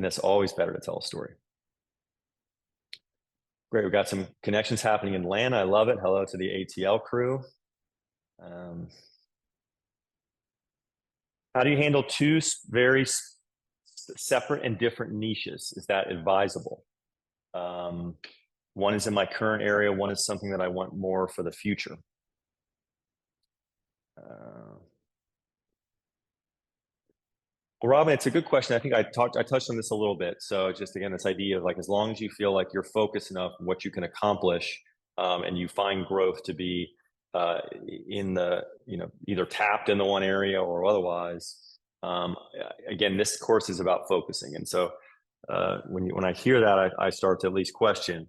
that's always better to tell a story. Great, we've got some connections happening in Atlanta. I love it. Hello to the ATL crew. How do you handle two very separate and different niches? Is that advisable? One is in my current area. One is something that I want more for the future. Well, Robin, it's a good question. I think I touched on this a little bit. So just again, this idea of like, as long as you feel like you're focused enough on what you can accomplish, and you find growth to be in the, either tapped in the one area or otherwise. Again, this course is about focusing. And so when I hear that, I start to at least question,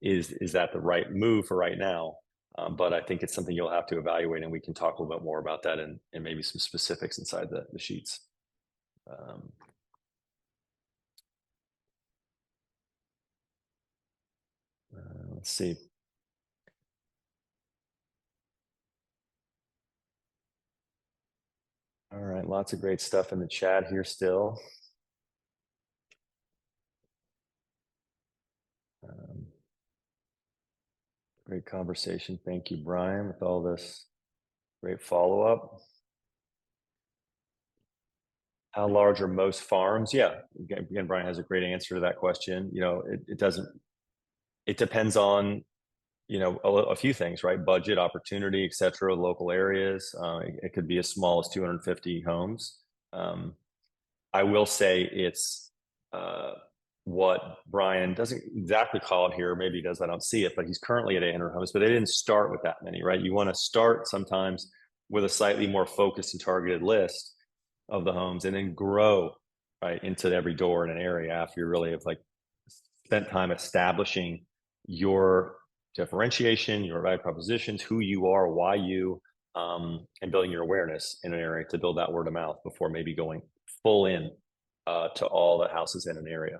is that the right move for right now? But I think it's something you'll have to evaluate, and we can talk a little bit more about that and maybe some specifics inside the sheets. Let's see. All right, lots of great stuff in the chat here still. Great conversation. Thank you, Brian, with all this great follow-up. How large are most farms? Yeah, again, Brian has a great answer to that question. It depends on, a few things, right? Budget, opportunity, et cetera, local areas. It could be as small as 250 homes. I will say it's what Brian doesn't exactly call it here. Maybe he does, I don't see it, but he's currently at 800 homes, but they didn't start with that many, right? You want to start sometimes with a slightly more focused and targeted list of the homes, and then grow right into every door in an area after you really have like spent time establishing your differentiation, your value propositions, who you are, why you, and building your awareness in an area to build that word of mouth before maybe going full in to all the houses in an area.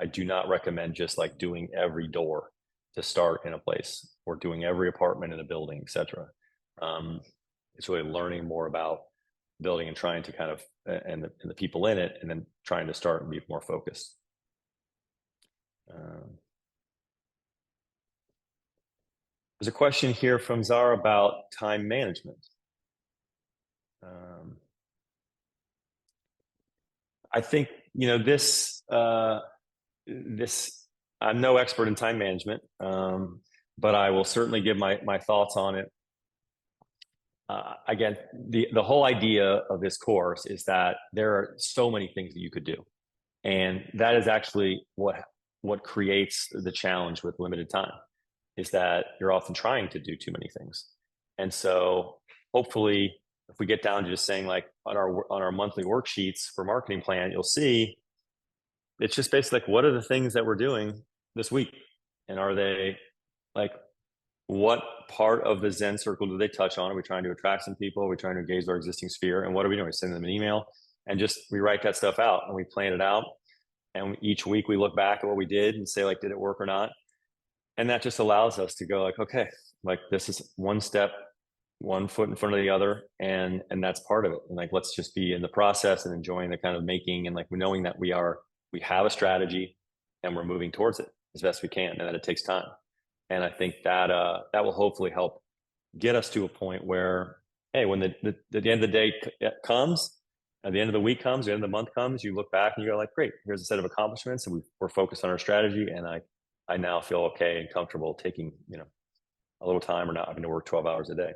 I do not recommend just like doing every door to start in a place, or doing every apartment in a building, et cetera. It's really learning more about building and trying to kind of, and the people in it, and then trying to start and be more focused. There's a question here from Zara about time management. I think, this, I'm no expert in time management, but I will certainly give my thoughts on it. Again, the whole idea of this course is that there are so many things that you could do, and that is actually what creates the challenge with limited time, is that you're often trying to do too many things. And so hopefully, if we get down to just saying, like, on our monthly worksheets for marketing plan, you'll see it's just basically like, what are the things that we're doing this week, and are they, like, what part of the Zen circle do they touch on? Are we trying to attract some people? Are we trying to engage our existing sphere? And what are we doing? We send them an email, and just we write that stuff out and we plan it out. And each week we look back at what we did and say, like, did it work or not? And that just allows us to go, like, okay, like, this is one step, one foot in front of the other, and that's part of it. And, like, let's just be in the process and enjoying the kind of making, and, like, knowing that we have a strategy and we're moving towards it as best we can, and that it takes time. And I think that that will hopefully help get us to a point where, hey, when the end of the day comes, at the end of the week comes, the end of the month comes, you look back and you go, like, great, here's a set of accomplishments, and we're focused on our strategy, and I now feel okay and comfortable taking, a little time, or not having to work 12 hours a day.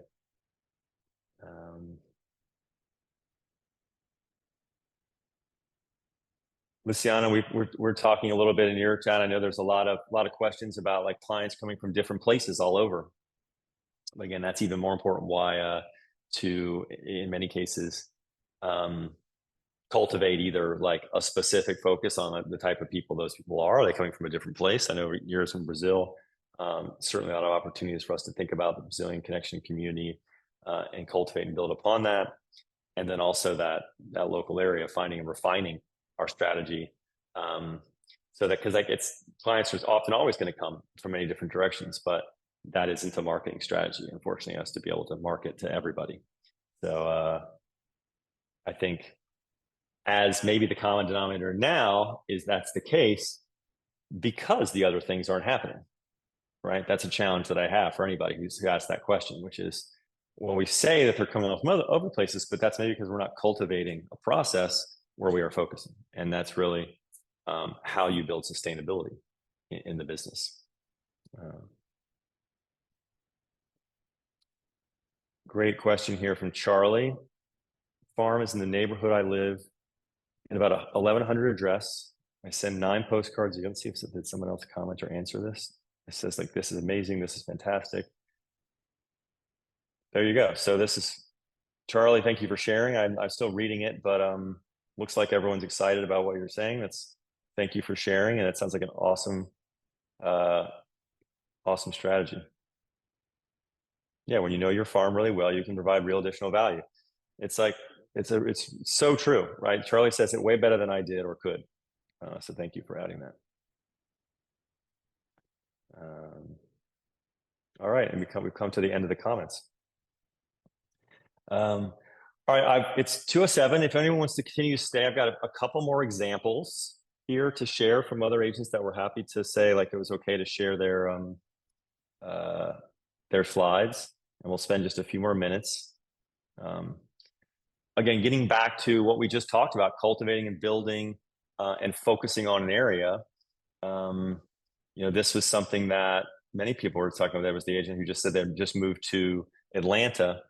Luciana, we're talking a little bit in your chat. I know there's a lot of questions about, like, clients coming from different places all over. But again, that's even more important why to, in many cases, cultivate either, like, a specific focus on the type of people those people are. Are they coming from a different place? I know yours from Brazil. Certainly a lot of opportunities for us to think about the Brazilian connection community, and cultivate and build upon that. And then also that local area, finding and refining our strategy, so that, because, like, it's clients are often always going to come from many different directions, but that isn't a marketing strategy, unfortunately, us to be able to market to everybody. So I think, as maybe the common denominator now is that's the case because the other things aren't happening, right? That's a challenge that I have for anybody who's asked that question, which is, well, we say that they're coming off from other places, but that's maybe because we're not cultivating a process where we are focusing. And that's really how you build sustainability in the business. Great question here from Charlie. Farm is in the neighborhood I live in, about a 1100 address. I send 9 postcards. You can see if did someone else comment or answer this. It says, like, this is amazing. This is fantastic. There you go. So this is Charlie. Thank you for sharing. I'm still reading it, but looks like everyone's excited about what you're saying. Thank you for sharing, and it sounds like an awesome strategy. Yeah, when you know your farm really well, you can provide real additional value. It's like, it's so true, right? Charlie says it way better than I did or could. So thank you for adding that. All right, and we've come to the end of the comments. All right, it's 2:07. If anyone wants to continue to stay, I've got a couple more examples here to share from other agents that were happy to say, like, it was okay to share their slides, and we'll spend just a few more minutes. Again, getting back to what we just talked about, cultivating and building and focusing on an area. This was something that many people were talking about. There was the agent who just said they just moved to Atlanta.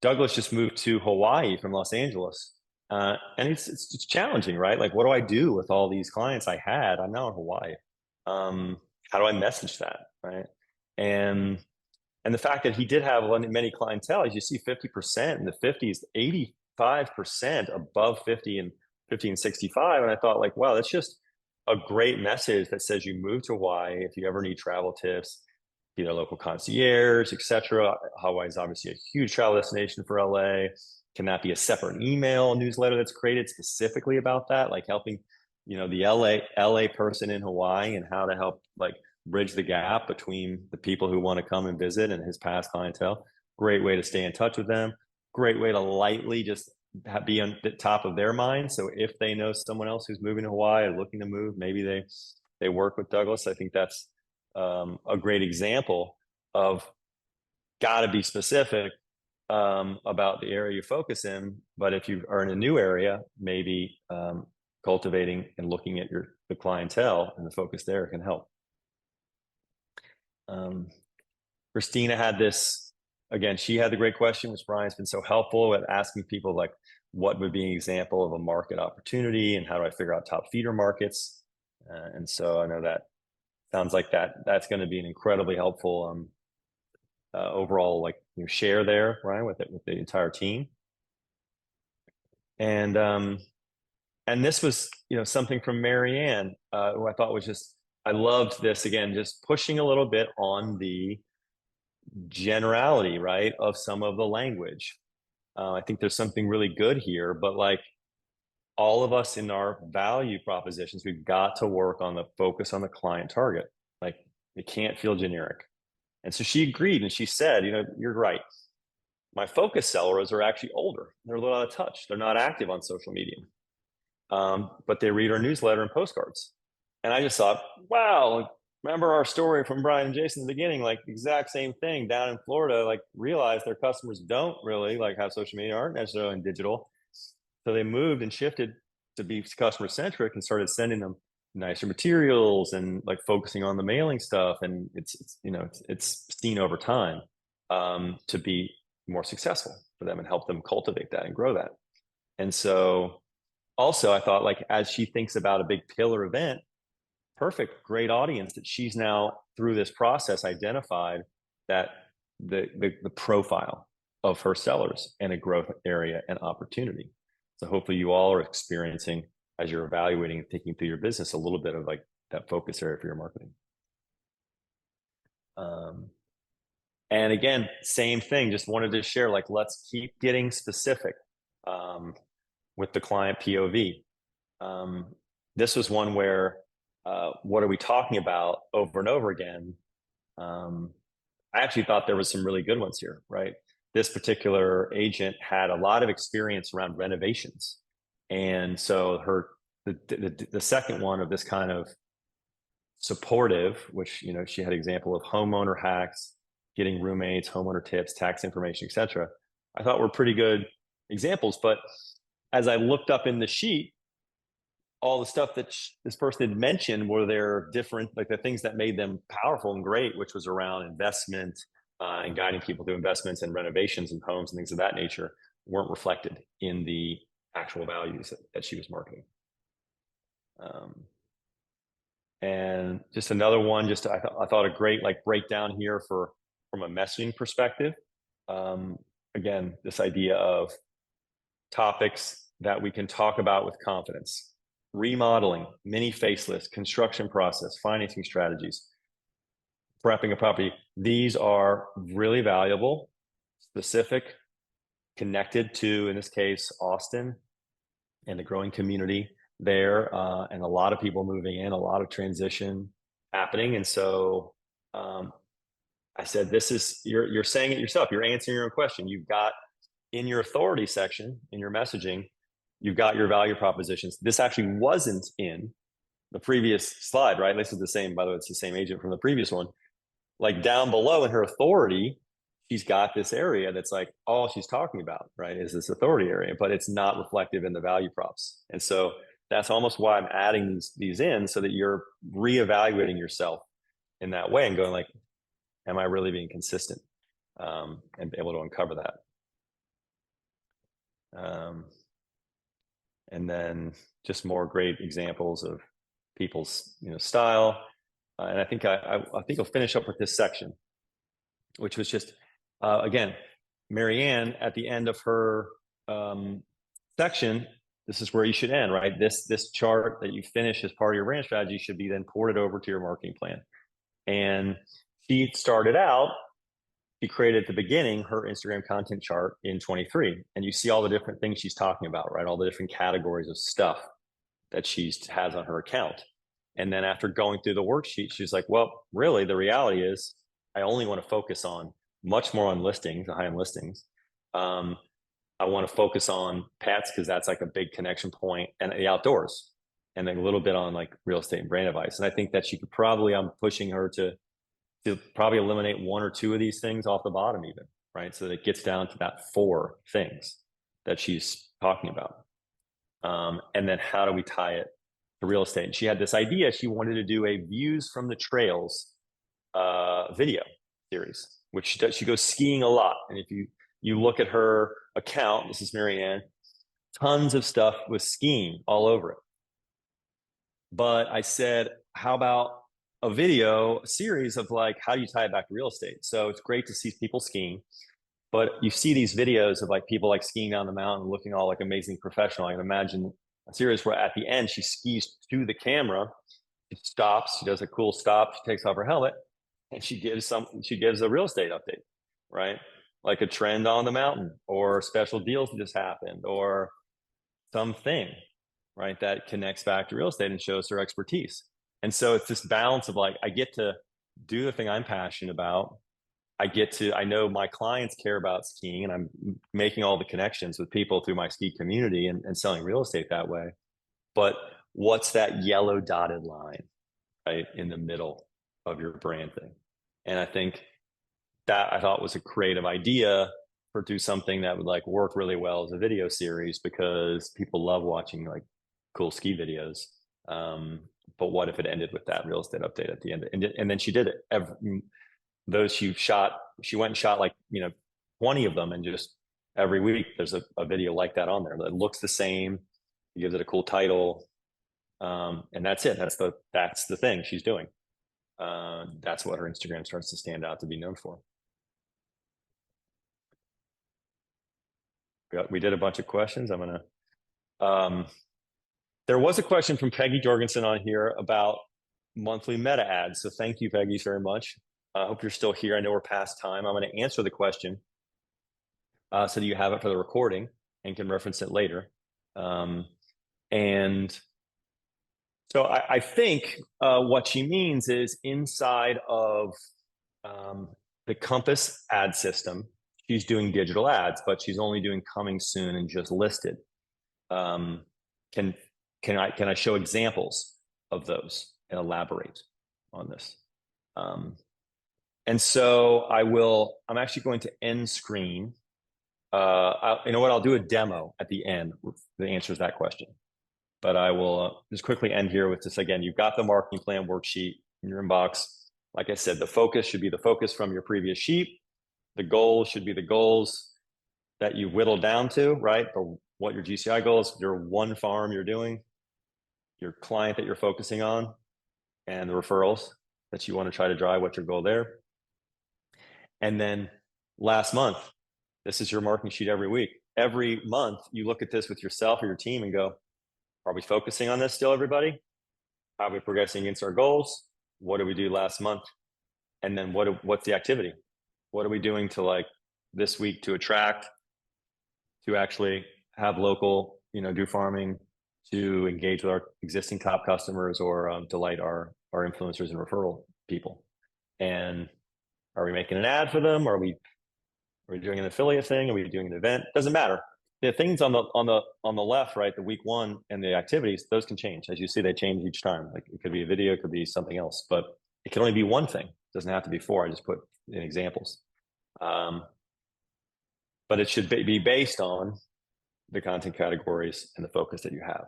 Douglas just moved to Hawaii from Los Angeles. And it's challenging, right? Like, what do I do with all these clients I had? I'm now in Hawaii. How do I message that, right? And the fact that he did have many clientele, as you see, 50% in the 50s, 85% above 50 and 65. And I thought, like, wow, that's just a great message that says you move to Hawaii if you ever need travel tips, be their local concierge, etc. Hawaii is obviously a huge travel destination for LA. Can that be a separate email newsletter that's created specifically about that, like helping, the LA person in Hawaii, and how to help, like, bridge the gap between the people who want to come and visit and his past clientele. Great way to stay in touch with them. Great way to lightly just be on the top of their mind. So if they know someone else who's moving to Hawaii or looking to move, maybe they work with Douglas. I think that's a great example of, gotta be specific, about the area you focus in. But if you are in a new area, maybe cultivating and looking at the clientele and the focus there can help. Christina had this, again, she had the great question, which Brian's been so helpful at asking people like, what would be an example of a market opportunity and how do I figure out top feeder markets? And so I know that sounds like that's going to be an incredibly helpful overall like share there, Brian, with the entire team. And this was something from Marianne, who I thought was just, I loved this, again, just pushing a little bit on the generality, right, of some of the language. I think there's something really good here, but like all of us in our value propositions, we've got to work on the focus on the client target. Like it can't feel generic. And so she agreed and she said, you're right. My focus sellers are actually older. They're a little out of touch. They're not active on social media. But they read our newsletter and postcards. And I just thought, wow, remember our story from Brian and Jason in the beginning, like exact same thing down in Florida, like realized their customers don't really like have social media, aren't necessarily in digital. So they moved and shifted to be customer centric and started sending them nicer materials and like focusing on the mailing stuff. And it's seen over time to be more successful for them and help them cultivate that and grow that. And so also I thought like, as she thinks about a big pillar event, perfect, great audience that she's now through this process identified that the profile of her sellers and a growth area and opportunity. So hopefully you all are experiencing, as you're evaluating and thinking through your business, a little bit of like that focus area for your marketing. And again, same thing, just wanted to share, like, let's keep getting specific with the client POV. This was one where, what are we talking about over and over again? I actually thought there was some really good ones here, right? This particular agent had a lot of experience around renovations. And so the second one of this kind of supportive, which, she had an example of homeowner hacks, getting roommates, homeowner tips, tax information, etc. I thought were pretty good examples. But as I looked up in the sheet, all the stuff that this person had mentioned were their different, like the things that made them powerful and great, which was around investment and guiding people through investments and renovations and homes and things of that nature, weren't reflected in the actual values that she was marketing. And just another one, I thought a great like breakdown here from a messaging perspective. Again, this idea of topics that we can talk about with confidence: remodeling, mini facelift, construction process, financing strategies, prepping a property. These are really valuable, specific, connected to, in this case, Austin and the growing community there, and a lot of people moving in, a lot of transition happening. And so I said, you're saying it yourself. You're answering your own question. You've got in your authority section, in your messaging, you've got your value propositions. This actually wasn't in the previous slide, right? This is the same, by the way, it's the same agent from the previous one. Like down below in her authority, she's got this area that's like all she's talking about, right? Is this authority area, but it's not reflective in the value props. And so that's almost why I'm adding these in, so that you're reevaluating yourself in that way and going like, am I really being consistent? And able to uncover that. And then just more great examples of people's style. And I think I'll finish up with this section, which was just again, Marianne at the end of her section. This is where you should end, right? This chart that you finish as part of your brand strategy should be then ported over to your marketing plan. And she started out, she created at the beginning her Instagram content chart in 23. And you see all the different things she's talking about, right? All the different categories of stuff that she has on her account. And then after going through the worksheet, she's like, well, really, the reality is I only want to focus on much more on listings, high-end listings. I want to focus on pets because that's like a big connection point, and the outdoors, and then a little bit on like real estate and brand advice. And I think that she could probably, I'm pushing her to probably eliminate one or two of these things off the bottom even. right? So that it gets down to that 4 things that she's talking about. And then how do we tie it to real estate? And she had this idea. She wanted to do a views from the trails video series, which she does. She goes skiing a lot. And if you look at her account, this is Marianne, tons of stuff with skiing all over it. But I said, how about a video series of like, how do you tie it back to real estate? So it's great to see people skiing, but you see these videos of like people like skiing down the mountain, looking all like amazing professional. I can imagine a series where at the end she skis to the camera, she stops, she does a cool stop, she takes off her helmet, and she gives a real estate update, right? Like a trend on the mountain, or special deals that just happened, or something, right, that connects back to real estate and shows her expertise. And so it's this balance of like, I get to do the thing I'm passionate about. I know my clients care about skiing, and I'm making all the connections with people through my ski community and selling real estate that way. But what's that yellow dotted line, right, in the middle of your brand thing? And I think that I thought was a creative idea for do something that would like work really well as a video series, because people love watching like cool ski videos. But what if it ended with that real estate update at the end? And then she did it. Those she went and shot like 20 of them, and just every week there's a video like that on there that looks the same. He gives it a cool title, and that's it. That's the thing she's doing. That's what her Instagram starts to stand out to be known for. We did a bunch of questions. There was a question from Peggy Jorgensen on here about monthly meta ads. So thank you, Peggy, very much. I hope you're still here. I know we're past time. I'm going to answer the question so that you have it for the recording and can reference it later. And so I think what she means is inside of the Compass ad system, she's doing digital ads, but she's only doing coming soon and just listed. Can I show examples of those and elaborate on this? And so I'm actually going to end screen. You know what? I'll do a demo at the end that answers that question. But I will just quickly end here with this again. You've got the marketing plan worksheet in your inbox. Like I said, the focus should be the focus from your previous sheet. The goals should be the goals that you whittle down to, right? Or what your GCI goals, your one farm you're doing, your client that you're focusing on, and the referrals that you want to try to drive, what's your goal there. And then last month, this is your marketing sheet every week. Every month, you look at this with yourself or your team and go, are we focusing on this still, everybody? How are we progressing against our goals? What did we do last month? And then what's the activity? What are we doing to like this week to attract, to actually have local, do farming, to engage with our existing top customers, or delight our influencers and referral people? And are we making an ad for them? Are we doing an affiliate thing? Are we doing an event? Doesn't matter. The things on the left, right, the week one and the activities, those can change. As you see, they change each time. Like it could be a video, it could be something else, but it can only be one thing. It doesn't have to be 4. I just put in examples. But it should be based on the content categories and the focus that you have.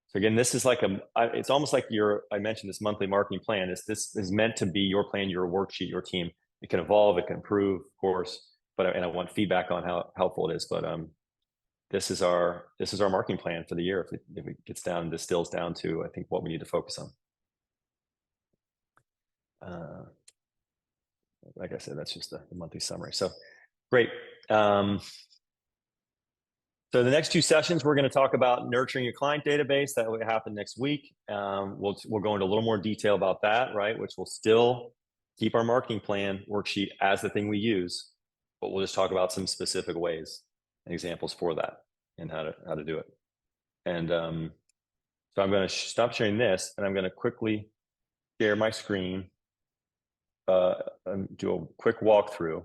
So again, this is like it's almost like I mentioned this monthly marketing plan. This is meant to be your plan, your worksheet, your team. It can evolve, it can improve, of course, and I want feedback on how helpful it is. But this is our marketing plan for the year. If it gets down and distills down to, I think, what we need to focus on. Like I said, that's just the monthly summary. So great. So the next 2 sessions, we're going to talk about nurturing your client database. That will happen next week. We'll go into a little more detail about that, right? Which will still keep our marketing plan worksheet as the thing we use, but we'll just talk about some specific ways and examples for that and how to do it. And so I'm going to stop sharing this, and I'm going to quickly share my screen and do a quick walkthrough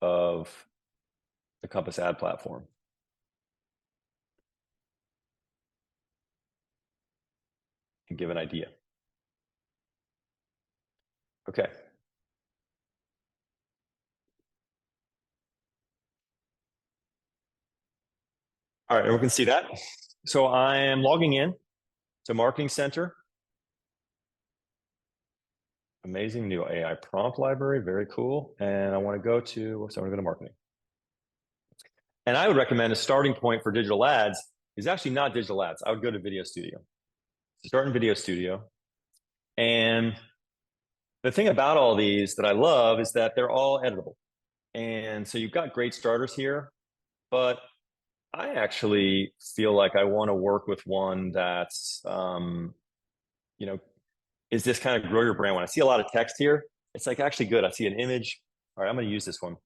of the Compass ad platform. And give an idea. Okay. All right, everyone can see that. So I am logging in to Marketing Center. Amazing new AI prompt library, very cool. And I want to go to, so I'm going to go to marketing. And I would recommend a starting point for digital ads is actually not digital ads. I would go to Video Studio. Start in Video Studio. And the thing about all these that I love is that they're all editable. And so you've got great starters here, but I actually feel like I want to work with one that's, you know, is this kind of grow your brand one. I see a lot of text here. It's like actually good. I see an image. All right, I'm going to use this one.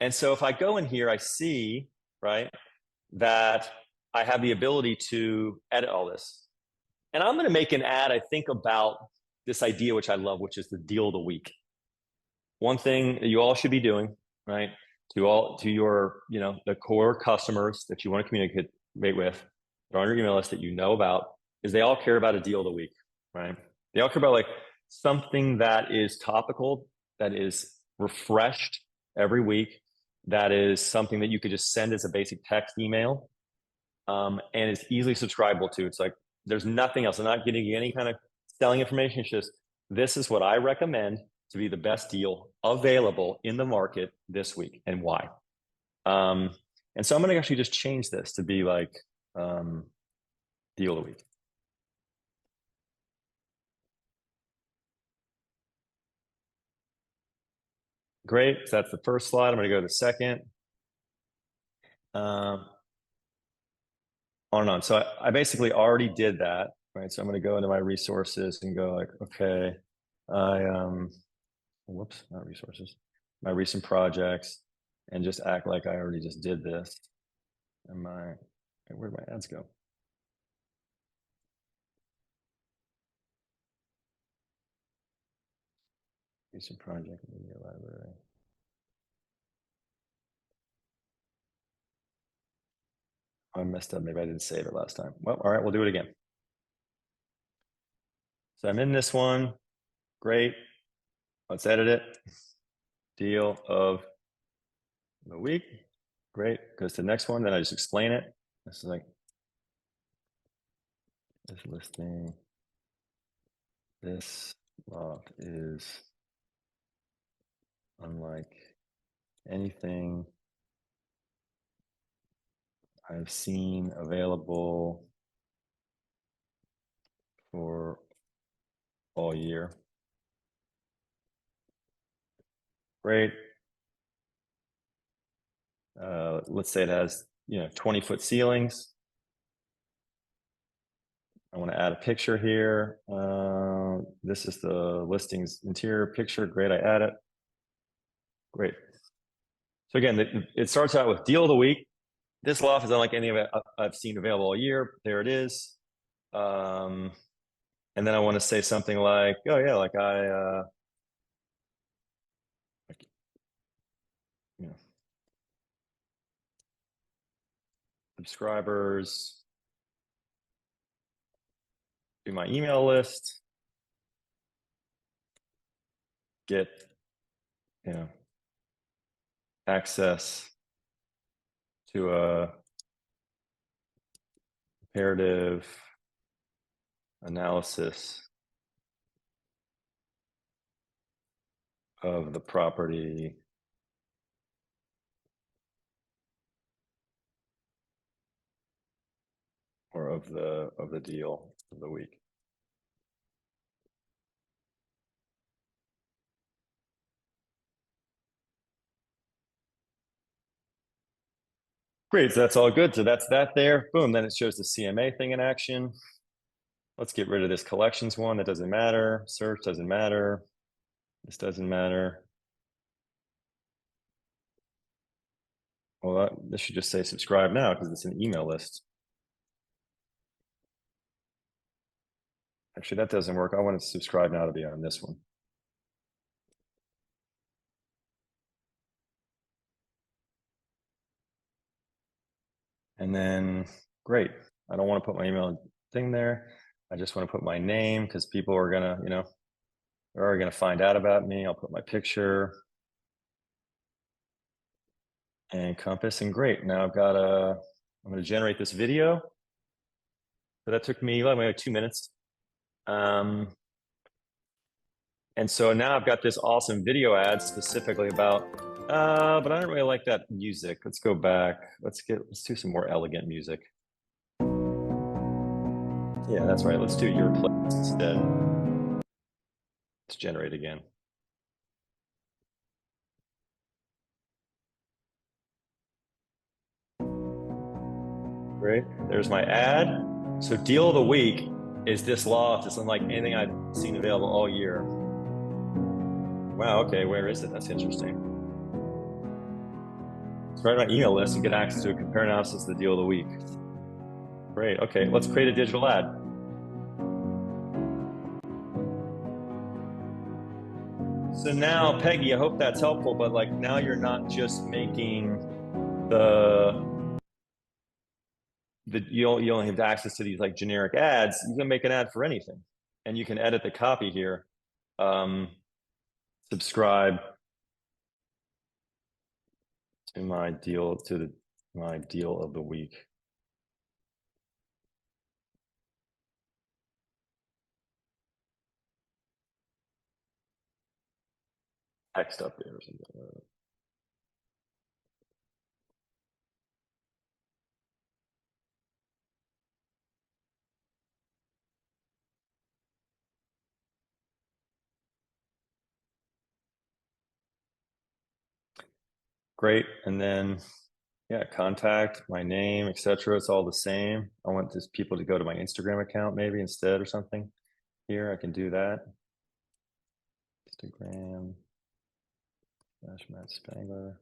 And so if I go in here, I see, right, that I have the ability to edit all this. And I'm going to make an ad, I think, about this idea, which I love, which is the deal of the week. One thing that you all should be doing, right, to your, the core customers that you want to communicate with, that are on your email list that you know about, is they all care about a deal of the week, right? They all care about like something that is topical, that is refreshed every week, that is something that you could just send as a basic text email, and is easily subscribable to. It's like there's nothing else. I'm not getting you any kind of selling information. It's just this is what I recommend to be the best deal available in the market this week and why. And so I'm going to actually just change this to be like deal of the week. Great. So that's the first slide. I'm going to go to the second. On and on. So I basically already did that, right? So I'm going to go into my resources and go like, okay, whoops, not resources, my recent projects, and just act like I already just did this. And where'd my ads go? Recent project media library. I messed up. Maybe I didn't save it last time. Well, all right, we'll do it again. So I'm in this one. Great. Let's edit it. Deal of the week. Great. Goes to the next one. Then I just explain it. This is like this listing. This loft is unlike anything I've seen available for all year. Great. Let's say it has 20-foot ceilings. I want to add a picture here. This is the listings interior picture. Great, I add it. Great. So again, it starts out with deal of the week. This loft is unlike any of it I've seen available all year. There it is. And then I want to say something like, oh yeah, like subscribers to my email list get access to a comparative analysis of the property or of the deal of the week. Great, so that's all good. So that's that there. Boom, then it shows the CMA thing in action. Let's get rid of this collections one. That doesn't matter. Search doesn't matter. This doesn't matter. Well, this should just say subscribe now because it's an email list. Actually, that doesn't work. I want to subscribe now to be on this one. And then, great. I don't want to put my email thing there. I just want to put my name because people are going to, they're already going to find out about me. I'll put my picture. and compass, and great. Now I'm going to generate this video. So that took me like 2 minutes. And so now I've got this awesome video ad specifically about, but I don't really like that music. Let's go back. Let's do some more elegant music. Yeah, that's right. Let's do your playlist instead. Let's generate again. Great. There's my ad. So deal of the week is this loft. It's unlike anything I've seen available all year. Wow, okay, where is it? That's interesting. It's right on my email list and get access to a compare analysis of the deal of the week. Great, okay, let's create a digital ad. So now, Peggy, I hope that's helpful, but like now you're not just making you only have access to these like generic ads. You can make an ad for anything, and you can edit the copy here. Subscribe to my deal of the week. Text up there or something. Great, and then yeah, contact, my name, etc. It's all the same. I want just people to go to my Instagram account maybe instead or something. Here, I can do that. Instagram / Matt Spangler.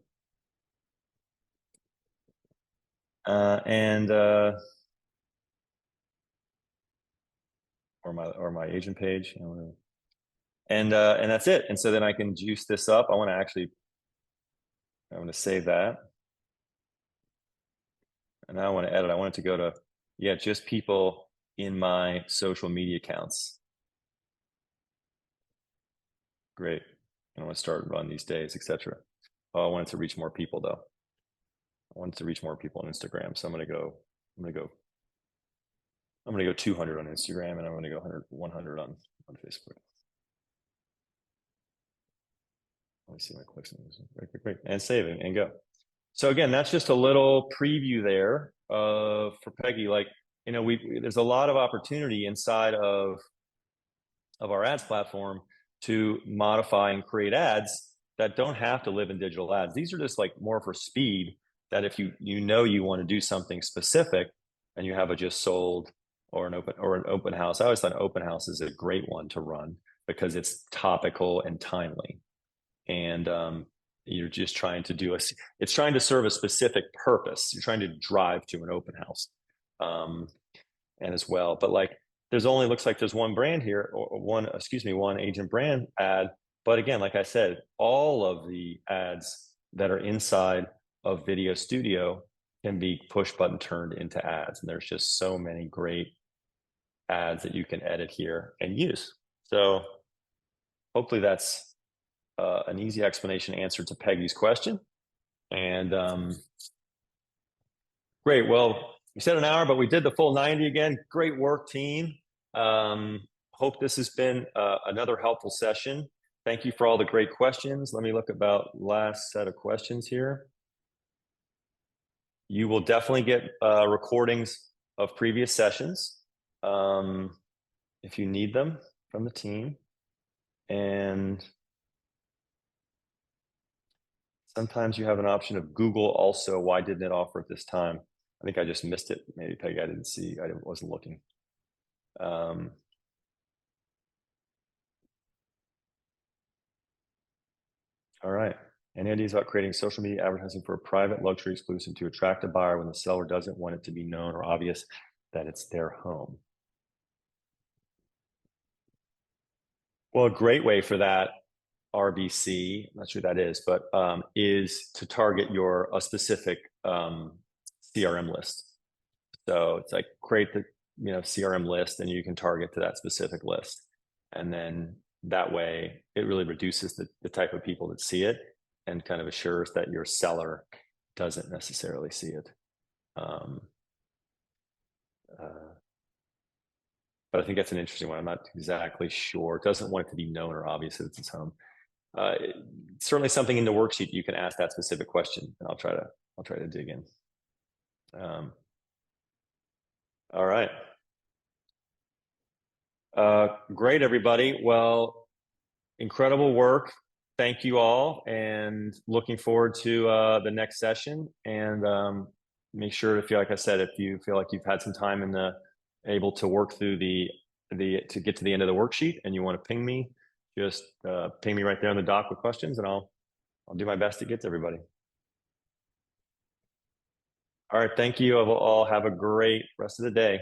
Or my agent page. And that's it. And so then I can juice this up. I want to save that. And now I want to edit. I want it to go to, yeah, just people in my social media accounts. Great. And I want to start run these days, etc. Oh, I wanted to reach more people though. I wanted to reach more people on Instagram. So I'm gonna go 200 on Instagram, and I'm gonna go 100 on Facebook. Let me see my clicks. Great. And save it and go. So again, that's just a little preview there for Peggy. Like, there's a lot of opportunity inside of our ads platform to modify and create ads that don't have to live in digital ads. These are just like more for speed, that if you want to do something specific and you have a just sold or an open house. I always thought open house is a great one to run because it's topical and timely. And you're just trying to it's trying to serve a specific purpose. You're trying to drive to an open house. And as well, but like looks like there's one brand here, or one agent brand ad. But again, like I said, all of the ads that are inside of Video Studio can be push button turned into ads. And there's just so many great ads that you can edit here and use. So hopefully that's an easy explanation answer to Peggy's question. And great. Well, we said an hour, but we did the full 90 again. Great work, team. Hope this has been another helpful session. Thank you for all the great questions. Let me look about last set of questions here. You will definitely get recordings of previous sessions if you need them from the team. And sometimes you have an option of Google also. Why didn't it offer at this time? I think I just missed it. Maybe, Peggy, I didn't see. I wasn't looking. All right. Any ideas about creating social media advertising for a private luxury exclusive to attract a buyer when the seller doesn't want it to be known or obvious that it's their home? Well, a great way for that, RBC, I'm not sure what that is, but is to target a specific CRM list. So it's like create the CRM list, and you can target to that specific list. And then that way it really reduces the type of people that see it and kind of assures that your seller doesn't necessarily see it. But I think that's an interesting one. I'm not exactly sure. It doesn't want it to be known or obvious that it's its home. Certainly something in the worksheet you can ask that specific question, and I'll try to dig in. All right. Great, everybody. Well, incredible work. Thank you all, and looking forward to the next session. And make sure, if you, like I said, if you feel like you've had some time and able to work through to get to the end of the worksheet, and you want to ping me, just ping me right there on the doc with questions, and I'll do my best to get to everybody. All right, thank you all. Have a great rest of the day.